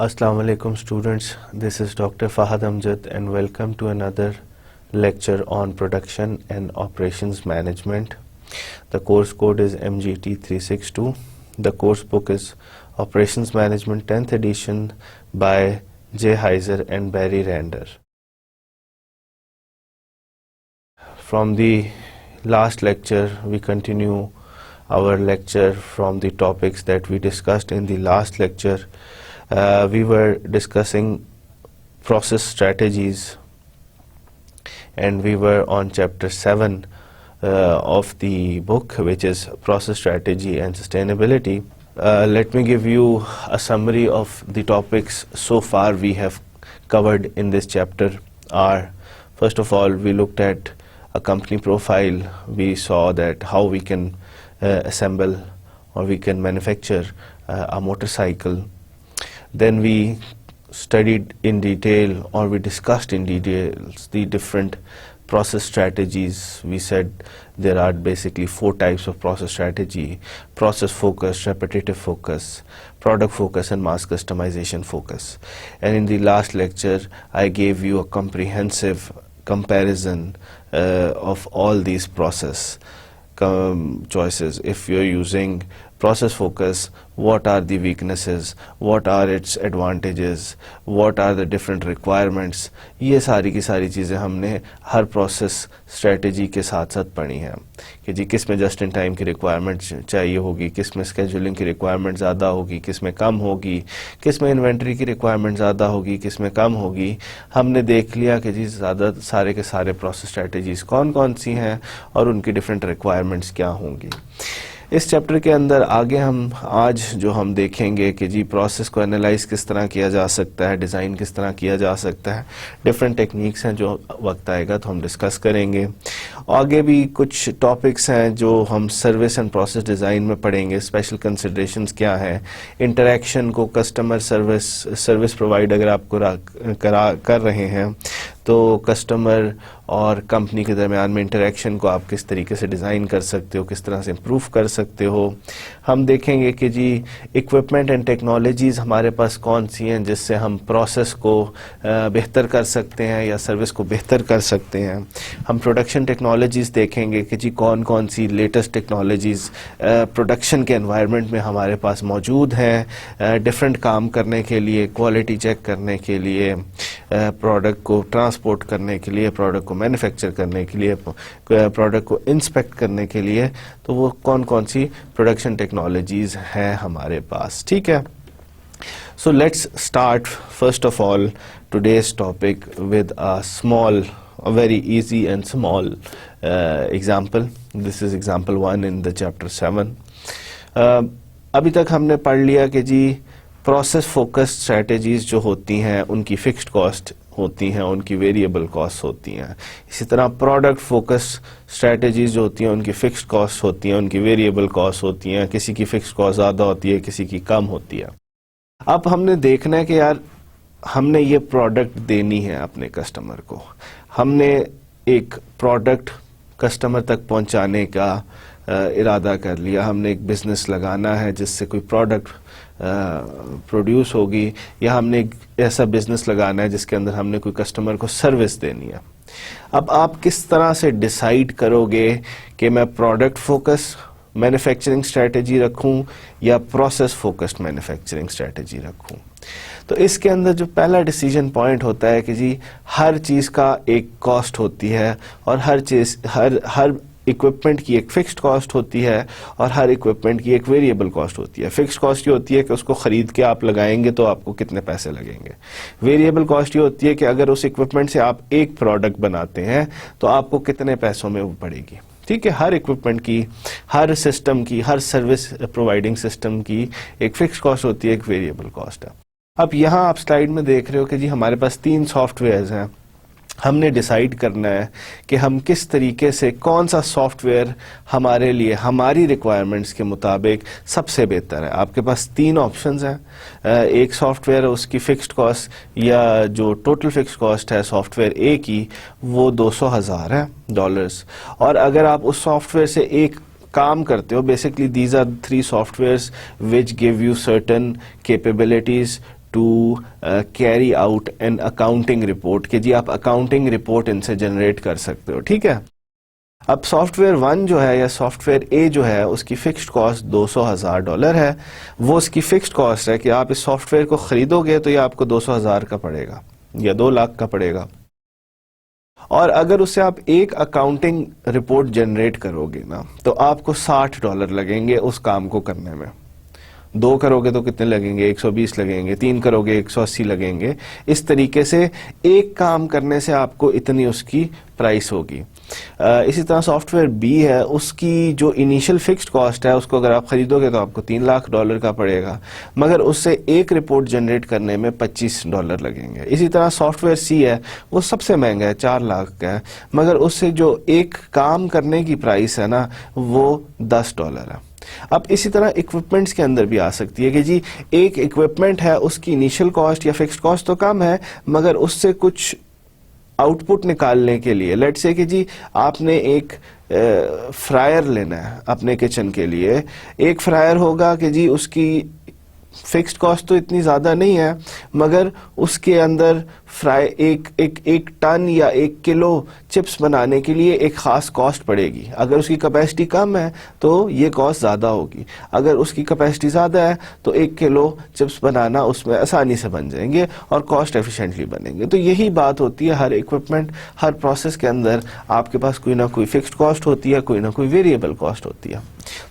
Assalamu alaikum students, this is Dr. Fahad Amjad and welcome to another lecture on production and operations management. The course code is MGT362. The course book is Operations Management 10th edition by J. Heiser and Barry Rander. From the last lecture, we continue our lecture from the topics that we discussed in the last lecture. We were discussing process strategies and we were on chapter 7 of the book, which is Process Strategy and Sustainability. Let me give you a summary of the topics so far we have covered in this chapter. First of all, we looked at a company profile. We saw that how we can assemble or we can manufacture a motorcycle. Then we studied in detail, or we discussed in details, the different process strategies. We said there are basically 4 types of process strategy: process focus, repetitive focus, product focus, and mass customization focus. And in the last lecture, I gave you a comprehensive comparison of all these process choices. If you're using process focus, what are the weaknesses, what are its advantages, what are the different requirements. ये सारी की सारी चीज़ें हमने हर process strategy के साथ साथ पढ़ी हैं कि जी किस में जस्ट इन टाइम की रिक्वायरमेंट चाहिए होगी, किस में स्केजुलिंग की रिक्वायरमेंट ज़्यादा होगी, किस में कम होगी, किस में इन्वेंट्री की रिक्वायरमेंट ज़्यादा होगी, किस में कम होगी. हमने देख लिया कि जी ज़्यादा सारे के सारे प्रोसेस स्ट्रेटजीज़ कौन कौन सी हैं और उनकी डिफरेंट रिक्वायरमेंट्स क्या होंगी. इस चैप्टर के अंदर आगे हम देखेंगे कि जी प्रोसेस को एनालाइज किस तरह किया जा सकता है, डिज़ाइन किस तरह किया जा सकता है. डिफरेंट टेक्निक्स हैं, जो वक्त आएगा तो हम डिस्कस करेंगे. आगे भी कुछ टॉपिक्स हैं जो हम सर्विस एंड प्रोसेस डिज़ाइन में पढ़ेंगे. स्पेशल कंसिडरेशंस क्या हैं, इंटरेक्शन को कस्टमर सर्विस प्रोवाइड अगर आप कर रहे हैं तो कस्टमर और कंपनी के दरमियान में इंटरेक्शन को आप किस तरीके से डिज़ाइन कर सकते हो, किस तरह से इम्प्रूव कर सकते हो. हम देखेंगे कि जी इक्विपमेंट एंड टेक्नोलॉजीज़ हमारे पास कौन सी हैं जिससे हम प्रोसेस को बेहतर कर सकते हैं या सर्विस को बेहतर कर सकते हैं. हम प्रोडक्शन टेक्नोलॉजीज़ देखेंगे कि जी कौन कौन सी लेटेस्ट टेक्नोलॉजीज़ प्रोडक्शन के एनवायरनमेंट में हमारे पास मौजूद हैं, डिफरेंट काम करने के लिए, क्वालिटी चेक करने के लिए, प्रोडक्ट को ट्रांसपोर्ट करने के लिए, प्रोडक्ट को मैन्युफैक्चर करने के लिए, प्रोडक्ट को इंस्पेक्ट करने के लिए. तो वो कौन कौन सी प्रोडक्शन टेक्नोलॉजीज़ हैं हमारे पास. ठीक है. So let's start first of all today's topic with a very easy and small example. This is example 1 in the chapter 7. अभी तक हमने पढ़ लिया कि जी प्रोसेस फोकस स्ट्रेटजीज जो होती हैं उनकी फिक्स्ड कॉस्ट होती हैं, उनकी वेरिएबल कॉस्ट होती हैं. इसी तरह प्रोडक्ट फोकस स्ट्रेटजीज जो होती हैं उनकी फिक्स्ड कॉस्ट होती हैं, उनकी वेरिएबल कॉस्ट होती हैं. किसी की फिक्स्ड कॉस्ट ज़्यादा होती है, किसी की कम होती है. अब हमने देखना है कि यार हमने ये प्रोडक्ट देनी है अपने कस्टमर को. हमने एक प्रोडक्ट कस्टमर तक पहुंचाने का इरादा कर लिया. हमने एक बिज़नेस लगाना है जिससे कोई प्रोडक्ट प्रोड्यूस होगी, या हमने एक ऐसा बिज़नेस लगाना है जिसके अंदर हमने कोई कस्टमर को सर्विस देनी है. अब आप किस तरह से डिसाइड करोगे कि मैं प्रोडक्ट फोकस मैन्युफैक्चरिंग स्ट्रेटजी रखूं या प्रोसेस फोकस्ड मैन्युफैक्चरिंग स्ट्रेटजी रखूं. तो इसके अंदर जो पहला डिसीजन पॉइंट होता है कि जी हर चीज़ का एक कॉस्ट होती है और हर इक्विपमेंट की एक फिक्स्ड कॉस्ट होती है और हर इक्विपमेंट की एक वेरिएबल कॉस्ट होती है. फिक्स्ड कॉस्ट ये होती है कि उसको ख़रीद के आप लगाएंगे तो आपको कितने पैसे लगेंगे. वेरिएबल कॉस्ट ये होती है कि अगर उस इक्विपमेंट से आप एक प्रोडक्ट बनाते हैं तो आपको कितने पैसों में वो पड़ेगी. ठीक है. हर इक्विपमेंट की, हर सिस्टम की, हर सर्विस प्रोवाइडिंग सिस्टम की एक फिक्स्ड कॉस्ट होती है, एक वेरिएबल कॉस्ट है. अब यहाँ आप स्लाइड में देख रहे हो कि जी हमारे पास 3 सॉफ्टवेयर्स हैं. हमने डिसाइड करना है कि हम किस तरीके से कौन सा सॉफ्टवेयर हमारे लिए हमारी रिक्वायरमेंट्स के मुताबिक सबसे बेहतर है. आपके पास 3 ऑप्शंस हैं. एक सॉफ्टवेयर उसकी फिक्स्ड कॉस्ट या जो टोटल फिक्स्ड कॉस्ट है सॉफ्टवेयर ए की वो $200,000 है डॉलर्स. और अगर आप उस सॉफ्टवेयर से एक काम करते हो, basically these are 3 softwares which give you certain capabilities to carry out an accounting report, कि जी आप अकाउंटिंग रिपोर्ट इनसे जनरेट कर सकते हो, ठीक है। अब सॉफ्टवेयर 1 जो है या सॉफ्टवेयर ए जो है उसकी फिक्स्ड कॉस्ट $200,000 है। वो उसकी फिक्स्ड कॉस्ट है कि आप इस सॉफ्टवेयर को खरीदोगे तो ये आपको 200,000 का पड़ेगा या 2 लाख का पड़ेगा। और अगर उससे आप एक अकाउंटिंग रिपोर्ट जनरेट करोगे ना तो आपको $60 लगेंगे उस काम को करने में। 2 करोगे तो कितने लगेंगे? 120 लगेंगे। 3 करोगे 180 लगेंगे। इस तरीके से एक काम करने से आपको इतनी उसकी प्राइस होगी। इसी तरह सॉफ्टवेयर बी है, उसकी जो इनिशियल फिक्स्ड कॉस्ट है उसको अगर आप खरीदोगे तो आपको $3 लाख का पड़ेगा, मगर उससे एक रिपोर्ट जनरेट करने में $25 लगेंगे। इसी तरह सॉफ्टवेयर सी है, वो सबसे महंगा है, 4 लाख का है, मगर उससे जो एक काम करने की प्राइस है ना वो $10 है। अब इसी तरह इक्विपमेंट्स के अंदर भी आ सकती है कि जी एक इक्विपमेंट है, उसकी इनिशियल कॉस्ट या फिक्स्ड कॉस्ट तो कम है, मगर उससे कुछ आउटपुट निकालने के लिए, लेट्स से कि जी आपने एक फ्रायर लेना है अपने किचन के लिए। एक फ्रायर होगा कि जी उसकी फिक्स्ड कॉस्ट तो इतनी ज़्यादा नहीं है, मगर उसके अंदर फ्राई एक टन या 1 किलो चिप्स बनाने के लिए एक ख़ास कॉस्ट पड़ेगी। अगर उसकी कैपेसिटी कम है तो ये कॉस्ट ज़्यादा होगी, अगर उसकी कैपेसिटी ज़्यादा है तो 1 किलो चिप्स बनाना उसमें आसानी से बन जाएंगे और कॉस्ट एफिशिएंटली बनेंगे। तो यही बात होती है, हर इक्विपमेंट, हर प्रोसेस के अंदर आपके पास कोई ना कोई फिक्स्ड कॉस्ट होती है, कोई ना कोई वेरिएबल कॉस्ट होती है।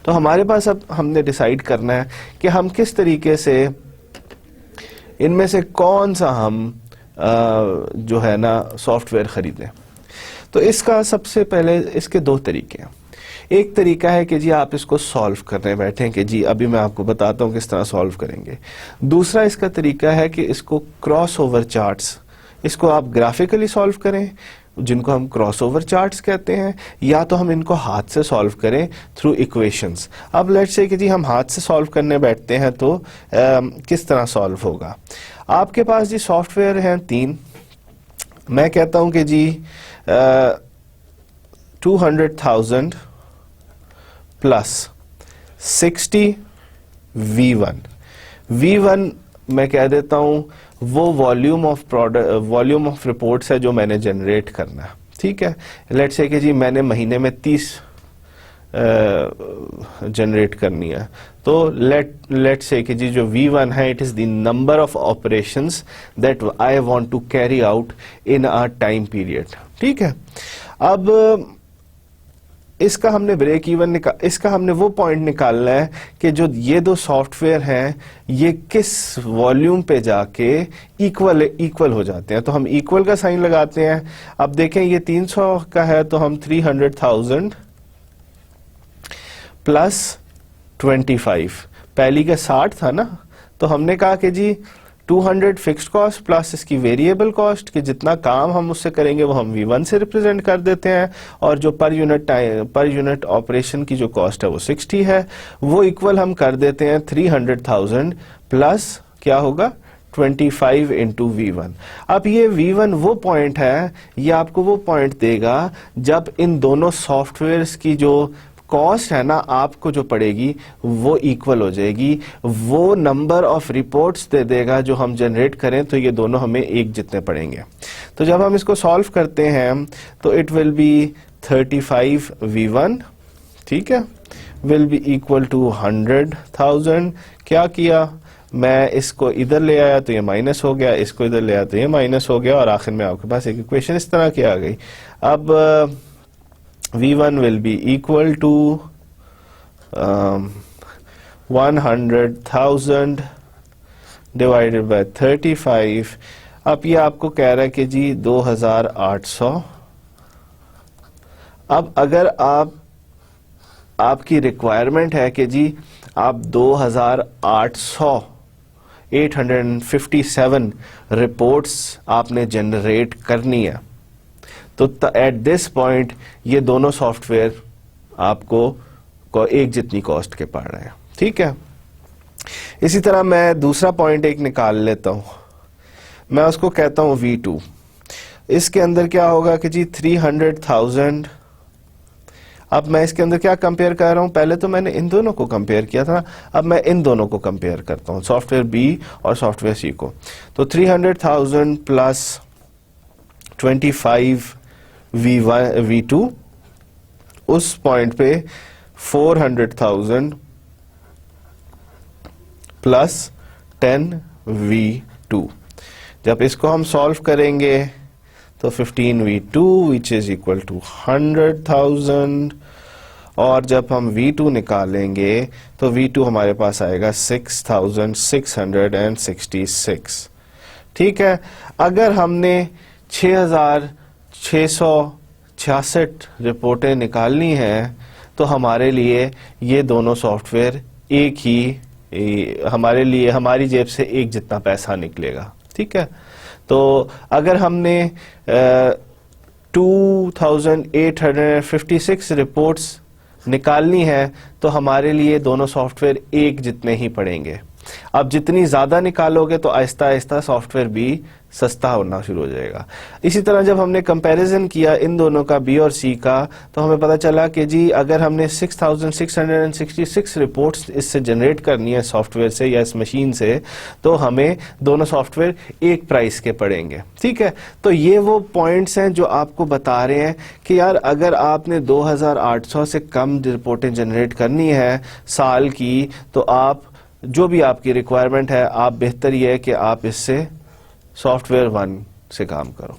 तो हमारे पास अब हमने डिसाइड करना है कि हम किस तरीके से इनमें से कौन सा हम जो है ना सॉफ्टवेयर खरीदें। तो इसका सबसे पहले इसके 2 तरीके हैं। एक तरीका है कि जी आप इसको सॉल्व करने बैठें कि जी अभी मैं आपको बताता हूं किस तरह सॉल्व करेंगे। दूसरा इसका तरीका है कि इसको क्रॉस ओवर चार्ट्स, इसको आप ग्राफिकली सॉल्व करें, जिनको हम क्रॉसओवर चार्ट्स कहते हैं, या तो हम इनको हाथ से सॉल्व करें थ्रू इक्वेशंस। अब लेट्स से कि जी हम हाथ से सॉल्व करने बैठते हैं तो किस तरह सॉल्व होगा। आपके पास जी सॉफ्टवेयर हैं 3। मैं कहता हूं कि जी 200,000 प्लस 60 V1। V1 मैं कह देता हूं वो वॉल्यूम ऑफ रिपोर्ट्स है जो मैंने जनरेट करना है, ठीक है। लेट्स से कि जी मैंने महीने में 30 जनरेट करनी है, तो लेट्स से कि जी जो V1 है it is the number of operations that I want to carry out in a time period, ठीक है। अब इसका हमने ब्रेक इवन इसका हमने वो पॉइंट निकालना है कि जो ये 2 सॉफ्टवेयर हैं ये किस वॉल्यूम पे जाके इक्वल हो जाते हैं। तो हम इक्वल का साइन लगाते हैं। अब देखें ये 300 का है तो हम 300,000 प्लस 25, पहली का 60 था ना, तो हमने कहा कि जी 200 फिक्स्ड कॉस्ट प्लस इसकी वेरिएबल कॉस्ट, कि जितना काम हम उससे करेंगे वो हम V1 से रिप्रेजेंट कर देते हैं, और जो पर यूनिट ऑपरेशन की जो कॉस्ट है वो 60 है, वो इक्वल हम कर देते हैं 300,000 प्लस क्या होगा 25 इंटू V1। अब ये V1 वो पॉइंट है, ये आपको वो पॉइंट देगा जब इन दोनों सॉफ्टवेयर्स की जो कॉस्ट है ना आपको जो पड़ेगी वो इक्वल हो जाएगी, वो नंबर ऑफ रिपोर्ट्स दे देगा जो हम जनरेट करें, तो ये दोनों हमें एक जितने पड़ेंगे। तो जब हम इसको सॉल्व करते हैं तो इट विल बी 35 V1, ठीक है, विल बी इक्वल टू 100,000। क्या किया, मैं इसको इधर ले आया तो ये माइनस हो गया, इसको इधर ले आया तो ये माइनस हो गया, और आखिर में आपके पास एक इक्वेशन इस तरह की आ गई। अब V1 will be equal to 100,000 divided by 35। अब ये आपको कह रहा है कि जी 2,800। अब अगर आपकी रिक्वायरमेंट है कि जी आप 857 रिपोर्ट्स आपने जनरेट करनी है, तो एट दिस पॉइंट ये दोनों सॉफ्टवेयर आपको एक जितनी कॉस्ट के पड़ रहे हैं, ठीक है। इसी तरह मैं दूसरा पॉइंट एक निकाल लेता हूं, मैं उसको कहता हूं V2। इसके अंदर क्या होगा कि जी 300,000 अब मैं इसके अंदर क्या कंपेयर कर रहा हूं, पहले तो मैंने इन दोनों को कंपेयर किया था, अब मैं इन दोनों को कंपेयर करता हूं, सॉफ्टवेयर बी और सॉफ्टवेयर सी को। तो 300,000 प्लस 25 V2, उस पॉइंट पे 400,000 प्लस 10 V2। जब इसको हम सॉल्व करेंगे तो 15 V2 which is equal to 100,000, और जब हम V2 निकालेंगे तो V2 हमारे पास आएगा 6,666। ठीक है, अगर हमने 6,666 रिपोर्टें निकालनी हैं तो हमारे लिए ये दोनों सॉफ्टवेयर एक ही, हमारे लिए हमारी जेब से एक जितना पैसा निकलेगा। ठीक है, तो अगर हमने 2,856 रिपोर्ट्स निकालनी है तो हमारे लिए दोनों सॉफ्टवेयर एक जितने ही पड़ेंगे। अब जितनी ज्यादा निकालोगे तो आहिस्ता आहिस्ता सॉफ्टवेयर बी सस्ता होना शुरू हो जाएगा। इसी तरह जब हमने कंपैरिजन किया इन दोनों का, बी और सी का, तो हमें पता चला कि जी अगर हमने 6,666 रिपोर्ट्स इससे जनरेट करनी है सॉफ्टवेयर से या इस मशीन से, तो हमें दोनों सॉफ्टवेयर एक प्राइस के पड़ेंगे। ठीक है, तो ये वो पॉइंट्स हैं जो आपको बता रहे हैं कि यार अगर आपने 2,800 से कम रिपोर्टें जनरेट करनी है साल की, तो आप जो भी आपकी रिक्वायरमेंट है, आप बेहतर ये है कि आप इससे सॉफ्टवेयर 1 से काम करो।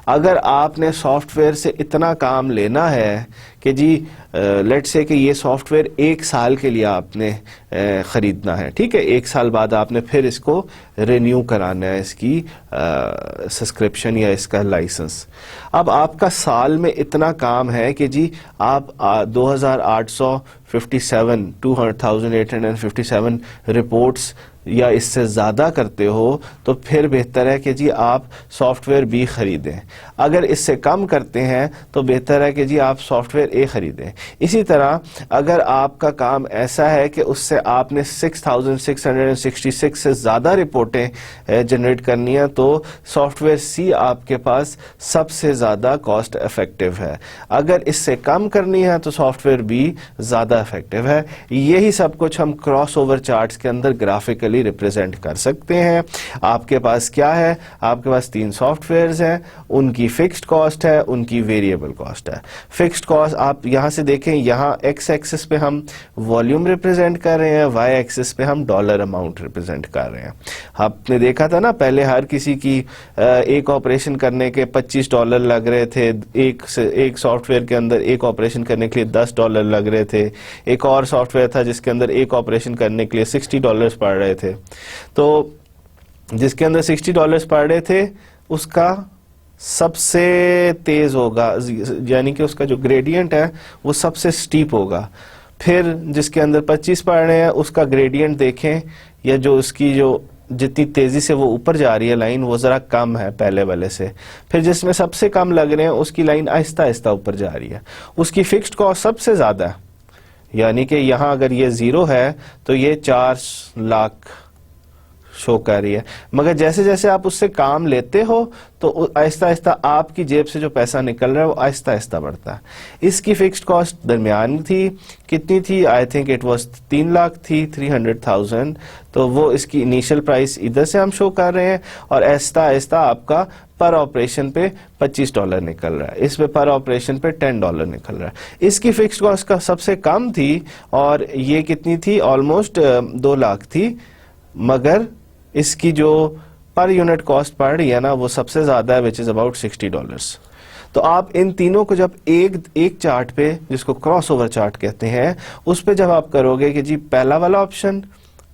अगर आपने सॉफ्टवेयर से इतना काम लेना है कि जी लेट्स से कि ये सॉफ्टवेयर 1 साल के लिए आपने ख़रीदना है, ठीक है, 1 साल बाद आपने फिर इसको रिन्यू कराना है, इसकी सब्सक्रिप्शन या इसका लाइसेंस। अब आपका साल में इतना काम है कि जी आप 2,857 रिपोर्ट्स या इससे ज़्यादा करते हो, तो फिर बेहतर है कि जी आप सॉफ्टवेयर बी ख़रीदें। अगर इससे कम करते हैं तो बेहतर है कि जी आप सॉफ्टवेयर ए ख़रीदें। इसी तरह अगर आपका काम ऐसा है कि उससे आपने 6,666 से ज़्यादा रिपोर्टें जनरेट करनी है, तो सॉफ्टवेयर सी आपके पास सबसे ज़्यादा कॉस्ट इफेक्टिव है। अगर इससे कम करनी है तो सॉफ्टवेयर बी ज़्यादा इफेक्टिव है। यही सब कुछ हम क्रॉस ओवर चार्ट्स के अंदर ग्राफिकली रिप्रेजेंट कर सकते हैं। आपके पास क्या है, आपके पास 3 सॉफ्टवेयर्स हैं, उनकी फिक्स्ड कॉस्ट है, उनकी वेरिएबल कॉस्ट है। फिक्स्ड कॉस्ट आप यहां से देखें, यहां एक्स एक्सिस पे हम वॉल्यूम रिप्रेजेंट कर रहे हैं, वाई एक्सिस पे हम डॉलर अमाउंट रिप्रेजेंट कर रहे हैं। आपने देखा था ना पहले हर किसी की एक ऑपरेशन करने के $25 लग रहे थे, एक सॉफ्टवेयर के अंदर एक ऑपरेशन करने के लिए $10 लग रहे थे। एक और सॉफ्टवेयर था जिसके अंदर एक ऑपरेशन करने के लिए $60 पड़ रहे थे। तो जिसके अंदर $60 पड़ रहे थे उसका सबसे तेज होगा, यानी कि उसका जो ग्रेडियंट है वो सबसे स्टीप होगा। फिर जिसके अंदर 25 पड़ रहे हैं उसका ग्रेडियंट देखें, या जो उसकी जो जितनी तेजी से वो ऊपर जा रही है लाइन, वो जरा कम है पहले वाले से। फिर जिसमें सबसे कम लग रहे हैं उसकी लाइन आहिस्ता आहिस्ता ऊपर जा रही है। उसकी फिक्स्ड कॉस्ट सबसे ज्यादा है, यानी कि यहाँ अगर ये 0 है तो ये 4 लाख शो कर रही है। मगर जैसे जैसे आप उससे काम लेते हो तो आहिस्ता आहिस्ता आपकी जेब से जो पैसा निकल रहा है वो आहिस्ता आहिस्ता बढ़ता है। इसकी फिक्स्ड कॉस्ट दरमियान थी, कितनी थी, I think it was 3 lakh थी, 300,000। तो वो इसकी इनिशियल प्राइस इधर से हम शो कर रहे हैं, और आहिस्ता आहिस्ता आपका पर ऑपरेशन पे $25 निकल रहा है, इस पे पर ऑपरेशन पे $10 निकल रहा है। इसकी फिक्स्ड कॉस्ट का सबसे कम थी, और ये कितनी थी, ऑलमोस्ट 2 लाख थी, मगर इसकी जो पर यूनिट कॉस्ट पड़ रही है ना वो सबसे ज्यादा है, विच इज अबाउट $60। तो आप इन तीनों को जब एक चार्ट पे, जिसको क्रॉस ओवर चार्ट कहते हैं, उस पे जब आप करोगे कि जी पहला वाला ऑप्शन,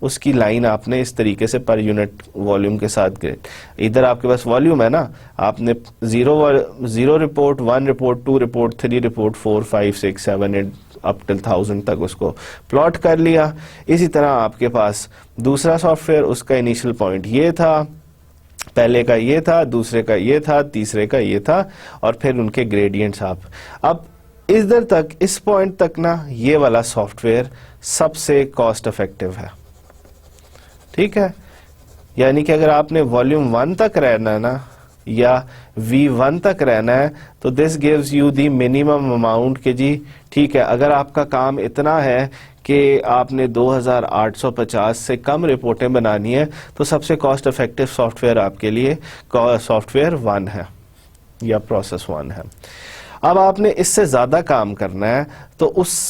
उसकी लाइन आपने इस तरीके से पर यूनिट वॉल्यूम के साथ ग्रेड, इधर आपके पास वॉल्यूम है ना, आपने 0 report, 1 report, 2 report, 3 report, 4, 5, 6, 7, 8 up till 1000 तक उसको प्लॉट कर लिया। इसी तरह आपके पास दूसरा सॉफ्टवेयर, उसका इनिशियल पॉइंट ये था, पहले का ये था, दूसरे का ये था, तीसरे का ये था, और फिर उनके ग्रेडियंट्स आप। अब इधर तक, इस पॉइंट तक ना, ये वाला सॉफ्टवेयर सबसे कॉस्ट इफेक्टिव है। ठीक है, यानी कि अगर आपने वॉल्यूम 1 तक रहना है ना, या V1 तक रहना है, तो this gives you the minimum amount के जी ठीक है, अगर आपका काम इतना है कि आपने 2850 से कम रिपोर्टें बनानी है, तो सबसे कॉस्ट इफेक्टिव सॉफ्टवेयर आपके लिए सॉफ्टवेयर 1 है या प्रोसेस 1 है। अब आपने इससे ज़्यादा काम करना है, तो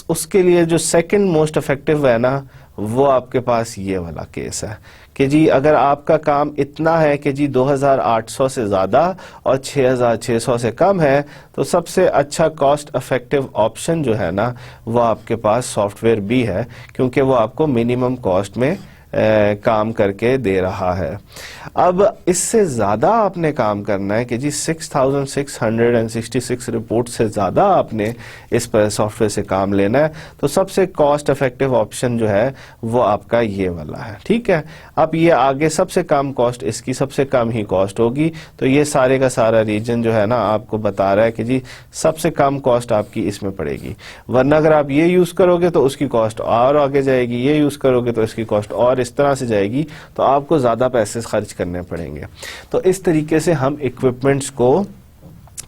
उसके लिए जो सेकंड मोस्ट इफेक्टिव है ना, वो आपके पास ये वाला केस है कि जी अगर आपका काम इतना है कि जी 2800 से ज़्यादा और 6600 से कम है, तो सबसे अच्छा कॉस्ट इफेक्टिव ऑप्शन जो है ना, वो आपके पास सॉफ्टवेयर बी है, क्योंकि वो आपको मिनिमम कॉस्ट में काम करके दे रहा है। अब इससे ज़्यादा आपने काम करना है कि जी 6666 रिपोर्ट से ज़्यादा आपने इस पर सॉफ्टवेयर से काम लेना है, तो सबसे कॉस्ट इफेक्टिव ऑप्शन जो है वो आपका ये वाला है, ठीक है। अब ये आगे सबसे कम कॉस्ट, इसकी सबसे कम ही कॉस्ट होगी, तो ये सारे का सारा रीजन जो है ना आपको बता रहा है कि जी सबसे कम कॉस्ट आपकी इसमें पड़ेगी, वरना अगर आप ये यूज़ करोगे तो उसकी कॉस्ट और आगे जाएगी, ये यूज़ करोगे तो इसकी कॉस्ट और इस तरह से जाएगी, तो आपको ज़्यादा पैसे खर्च करने पड़ेंगे। तो इस तरीके से हम इक्विपमेंट्स को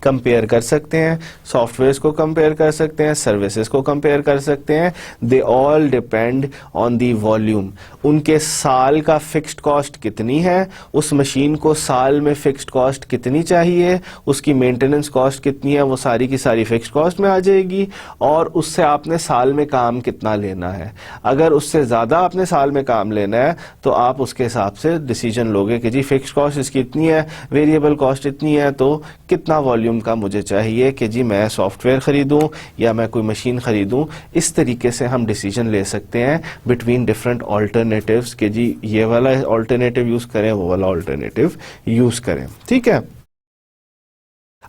कंपेयर कर सकते हैं, सॉफ्टवेयर्स को कंपेयर कर सकते हैं, सर्विसेज को कंपेयर कर सकते हैं। They all depend on the volume. उनके साल का फिक्स्ड कॉस्ट कितनी है, उस मशीन को साल में फिक्स्ड कॉस्ट कितनी चाहिए, उसकी मेंटेनेंस कॉस्ट कितनी है, वो सारी की सारी फिक्स्ड कॉस्ट में आ जाएगी, और उससे आपने साल में काम कितना लेना है। अगर उससे ज़्यादा आपने साल में काम लेना है, तो आप उसके हिसाब से डिसीजन लोगे कि जी फिक्स्ड कॉस्ट इसकी इतनी है, वेरिएबल कॉस्ट इतनी है, तो कितना वॉल्यूम का मुझे चाहिए कि जी मैं सॉफ्टवेयर खरीदूं या मैं कोई मशीन खरीदूं। इस तरीके से हम डिसीजन ले सकते हैं बिटवीन डिफरेंट ऑल्टरनेटिव्स कि जी ये वाला ऑल्टरनेटिव यूज करें, वो वाला ऑल्टरनेटिव यूज करें, ठीक है।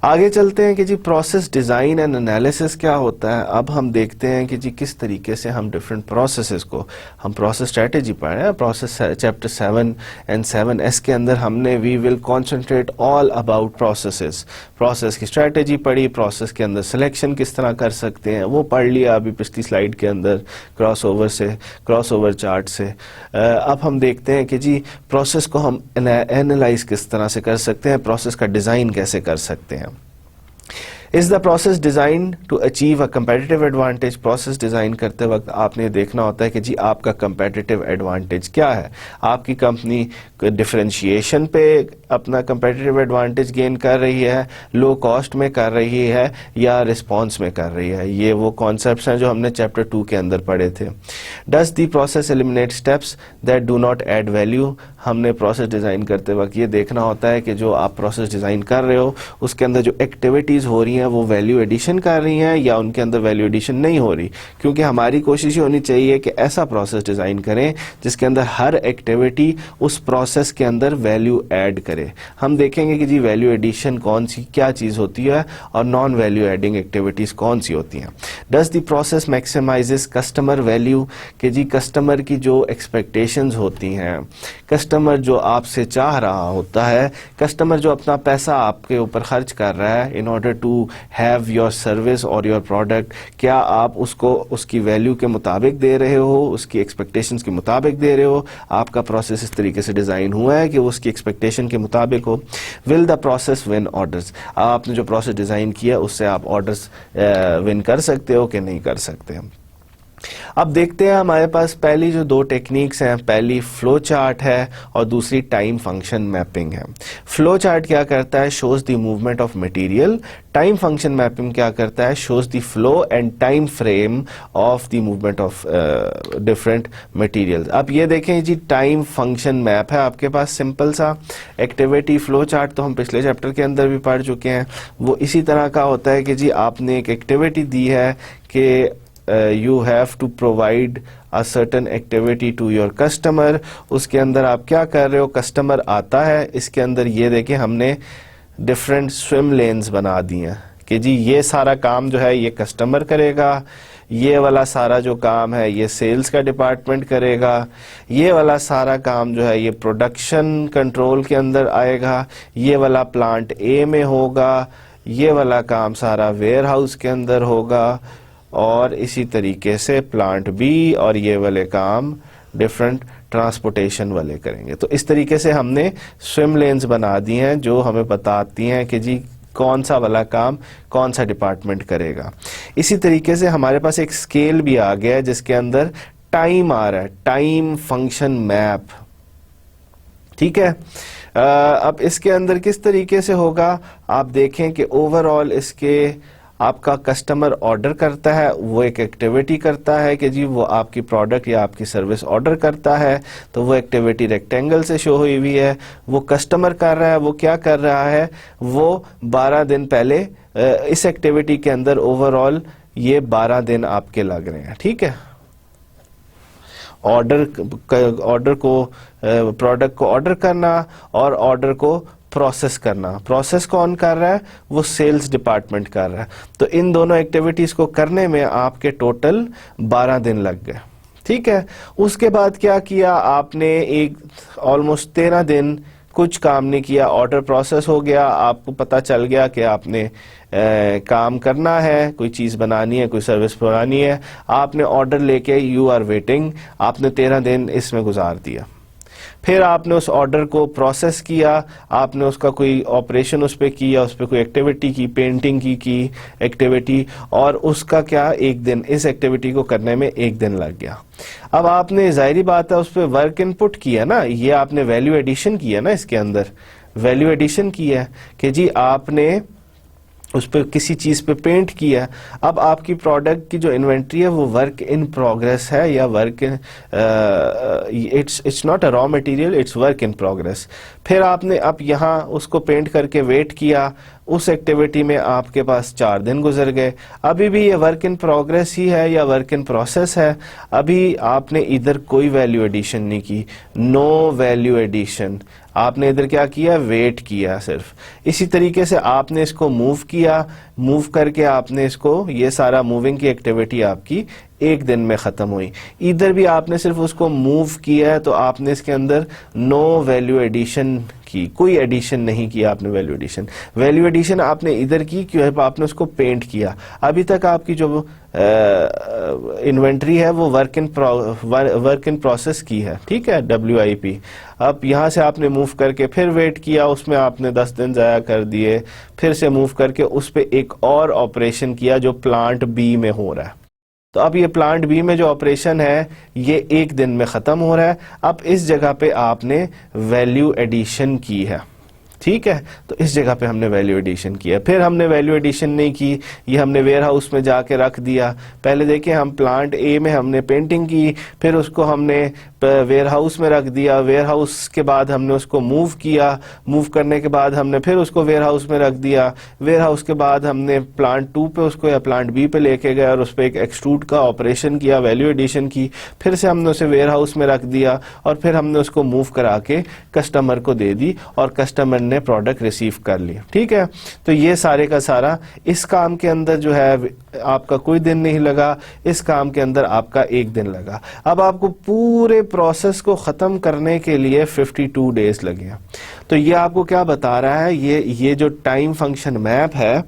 आगे चलते हैं कि जी प्रोसेस डिज़ाइन एंड एनालिसिस क्या होता है। अब हम देखते हैं कि जी किस तरीके से हम डिफरेंट प्रोसेसेस को, हम प्रोसेस स्ट्रेटेजी पढ़ रहे हैं, प्रोसेस चैप्टर 7 एंड 7S के अंदर हमने we will concentrate all about processes. Process की स्ट्रेटेजी पढ़ी, प्रोसेस के अंदर सिलेक्शन किस तरह कर सकते हैं वो पढ़ लिया अभी पिछली स्लाइड के अंदर क्रॉसओवर चार्ट से। अब हम देखते हैं कि जी प्रोसेस को हम एनालाइज किस तरह से कर सकते हैं, प्रोसेस का डिज़ाइन कैसे कर सकते हैं। Is the process designed to achieve a competitive advantage? Process design करते वक्त आपने देखना होता है कि जी आपका competitive advantage क्या है। आपकी कंपनी डिफरेंशिएशन पे अपना competitive advantage गेन कर रही है, लो कॉस्ट में कर रही है, या रिस्पॉन्स में कर रही है। ये वो कॉन्सेप्ट्स हैं जो हमने चैप्टर 2 के अंदर पढ़े थे। Does the process eliminate steps that do not add value? हमने प्रोसेस डिज़ाइन करते वक्त ये देखना होता है कि जो आप प्रोसेस डिज़ाइन कर रहे हो उसके अंदर जो एक्टिविटीज़ हो रही हैं वो वैल्यू एडिशन कर रही हैं या उनके अंदर वैल्यू एडिशन नहीं हो रही, क्योंकि हमारी कोशिश ये होनी चाहिए कि ऐसा प्रोसेस डिज़ाइन करें जिसके अंदर हर एक्टिविटी उस प्रोसेस के अंदर वैल्यू ऐड करे। हम देखेंगे कि जी वैल्यू एडिशन कौन सी क्या चीज़ होती है और नॉन वैल्यू एडिंग एक्टिविटीज़ कौन सी होती हैं। Does the process maximises customer value, कि जी कस्टमर की जो एक्सपेक्टेशंस होती हैं, कस्टमर जो आपसे चाह रहा होता है, कस्टमर जो अपना पैसा आपके ऊपर खर्च कर रहा है in order to have your service और योर प्रोडक्ट, क्या आप उसको उसकी वैल्यू के मुताबिक दे रहे हो, उसकी एक्सपेक्टेशंस के मुताबिक दे रहे हो। आपका प्रोसेस इस तरीके से डिज़ाइन हुआ है कि वो उसकी एक्सपेक्टेशन के मुताबिक हो। Will the process win orders, आपने जो प्रोसेस डिज़ाइन किया उससे आप ऑर्डर्स विन कर सकते हो कि नहीं कर सकते। अब देखते हैं हमारे पास पहली जो दो टेक्निक्स हैं, पहली फ्लो चार्ट है और दूसरी टाइम फंक्शन मैपिंग है। फ्लो चार्ट क्या करता है, shows the movement of material. Time function mapping क्या करता है, shows the flow and time frame of the movement of different materials. अब ये देखें जी टाइम फंक्शन मैप है आपके पास, सिंपल सा। एक्टिविटी फ्लो चार्ट तो हम पिछले चैप्टर के अंदर भी पढ़ चुके हैं। वो इसी तरह का होता है कि जी आपने एक एक्टिविटी दी है कि you have to provide a certain activity to your customer। उसके अंदर आप क्या कर रहे हो, कस्टमर आता है, इसके अंदर ये देखें हमने डिफरेंट स्विम लेन्स बना दिए हैं कि जी ये सारा काम जो है ये कस्टमर करेगा, ये वाला सारा जो काम है ये सेल्स का डिपार्टमेंट करेगा, ये वाला सारा काम जो है ये प्रोडक्शन कंट्रोल के अंदर आएगा, ये वाला प्लांट ए में होगा, ये वाला काम सारा वेयर हाउस के अंदर होगा, और इसी तरीके से प्लांट बी, और ये वाले काम डिफरेंट ट्रांसपोर्टेशन वाले करेंगे। तो इस तरीके से हमने स्विम लेन्स बना दी हैं जो हमें बताती हैं कि जी कौन सा वाला काम कौन सा डिपार्टमेंट करेगा। इसी तरीके से हमारे पास एक स्केल भी आ गया है जिसके अंदर टाइम आ रहा है, टाइम फंक्शन मैप, ठीक है। अब इसके अंदर किस तरीके से होगा, आप देखें कि ओवरऑल इसके आपका कस्टमर ऑर्डर करता है, वो एक एक्टिविटी करता है कि जी वो आपकी प्रोडक्ट या आपकी सर्विस ऑर्डर करता है, तो वो एक्टिविटी रेक्टेंगल से शो हुई हुई है। वो कस्टमर कर रहा है, वो क्या कर रहा है, वो 12 दिन पहले इस एक्टिविटी के अंदर ओवरऑल ये 12 दिन आपके लग रहे हैं, ठीक है। ऑर्डर को प्रोडक्ट को ऑर्डर करना और ऑर्डर को प्रोसेस करना। प्रोसेस कौन कर रहा है, वो सेल्स डिपार्टमेंट कर रहा है। तो इन दोनों एक्टिविटीज को करने में आपके टोटल 12 दिन लग गए, ठीक है। उसके बाद क्या किया आपने, एक ऑलमोस्ट 13 दिन कुछ काम नहीं किया, ऑर्डर प्रोसेस हो गया, आपको पता चल गया कि आपने काम करना है, कोई चीज़ बनानी है, कोई सर्विस बनानी है, आपने ऑर्डर लेके यू आर वेटिंग, आपने 13 दिन इसमें गुजार दिया। फिर आपने उस ऑर्डर को प्रोसेस किया, आपने उसका कोई ऑपरेशन उस पर किया, उस पर कोई एक्टिविटी की, पेंटिंग की एक्टिविटी, और उसका क्या एक दिन, इस एक्टिविटी को करने में एक दिन लग गया। अब आपने जाहिर बात है उस पर वर्क इनपुट किया ना, ये आपने वैल्यू एडिशन किया ना, इसके अंदर वैल्यू एडिशन किया कि जी आपने उस पर किसी चीज़ पे पेंट किया। अब आपकी प्रोडक्ट की जो इन्वेंट्री है वो वर्क इन प्रोग्रेस है, या work in its not a raw material, it's work in progress. फिर आपने अब यहाँ उसको पेंट करके वेट किया, उस एक्टिविटी में आपके पास 4 दिन गुजर गए। अभी भी ये वर्क इन प्रोग्रेस ही है या वर्क इन प्रोसेस है, अभी आपने इधर कोई वैल्यू एडिशन नहीं की, नो वैल्यू एडिशन। आपने इधर क्या किया, वेट किया सिर्फ। इसी तरीके से आपने इसको मूव किया, मूव करके आपने इसको, ये सारा मूविंग की एक्टिविटी आपकी एक दिन में खत्म हुई। इधर भी आपने सिर्फ उसको मूव किया है, तो आपने इसके अंदर नो वैल्यू एडिशन की, कोई एडिशन नहीं किया आपने वैल्यू एडिशन। वैल्यू एडिशन आपने इधर की क्यों, आपने उसको पेंट किया। अभी तक आपकी जो इन्वेंट्री है वो वर्क इन प्रोसेस की है, ठीक है, WIP। अब यहाँ से आपने मूव करके फिर वेट किया, उसमें आपने 10 दिन ज़ाया कर दिए, फिर से मूव करके उस पर एक और ऑपरेशन किया जो प्लांट B में हो रहा है। तो अब ये प्लांट B में जो ऑपरेशन है ये एक दिन में ख़त्म हो रहा है। अब इस जगह पे आपने वैल्यू एडिशन की है, ठीक है। तो इस जगह पे हमने वैल्यू एडिशन किया। फिर हमने वैल्यू एडिशन नहीं की, ये हमने वेयर हाउस में जाके रख दिया। पहले देखिए हम प्लांट A में हमने पेंटिंग की, फिर उसको हमने वेयर हाउस में रख दिया, वेयर हाउस के बाद हमने उसको मूव किया, मूव करने के बाद हमने फिर उसको वेयर हाउस में रख दिया, वेयर हाउस के बाद हमने प्लांट 2 पे उसको या प्लांट B पे लेके गए और उस पर एक एक्सट्रूड का ऑपरेशन किया, वैल्यू एडिशन की, फिर से हमने उसे वेयर हाउस में रख दिया और फिर हमने उसको मूव करा के कस्टमर को दे दी और कस्टमर ने प्रोडक्ट रिसीव कर लिया, ठीक है। तो ये सारे का सारा इस काम के अंदर जो है आपका कोई दिन नहीं लगा, इस काम के अंदर आपका एक दिन लगा। अब आपको पूरे प्रोसेस को ख़त्म करने के लिए 52 डेज लगे। तो ये आपको क्या बता रहा है, ये जो टाइम फंक्शन मैप है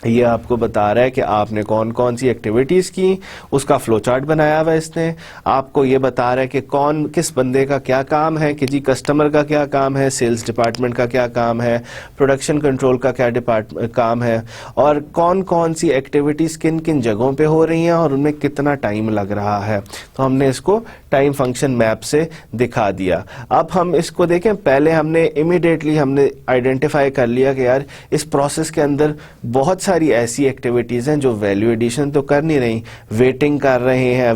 ये आपको बता रहा है कि आपने कौन कौन सी एक्टिविटीज़ की, उसका फ्लो चार्ट बनाया हुआ है इसने। आपको ये बता रहा है कि कौन किस बंदे का क्या काम है, कि जी कस्टमर का क्या काम है, सेल्स डिपार्टमेंट का क्या काम है, प्रोडक्शन कंट्रोल का क्या काम है, और कौन कौन सी एक्टिविटीज़ किन किन जगहों पे हो रही हैं और उनमें कितना टाइम लग रहा है। तो हमने इसको टाइम फंक्शन मैप से दिखा दिया। अब हम इसको देखें, पहले हमने इमीडिएटली हमने आइडेंटिफाई कर लिया कि यार इस प्रोसेस के अंदर बहुत सारी ऐसी एक्टिविटीज हैं जो वैल्यू एडिशन तो कर नहीं रही, वेटिंग कर रहे हैं,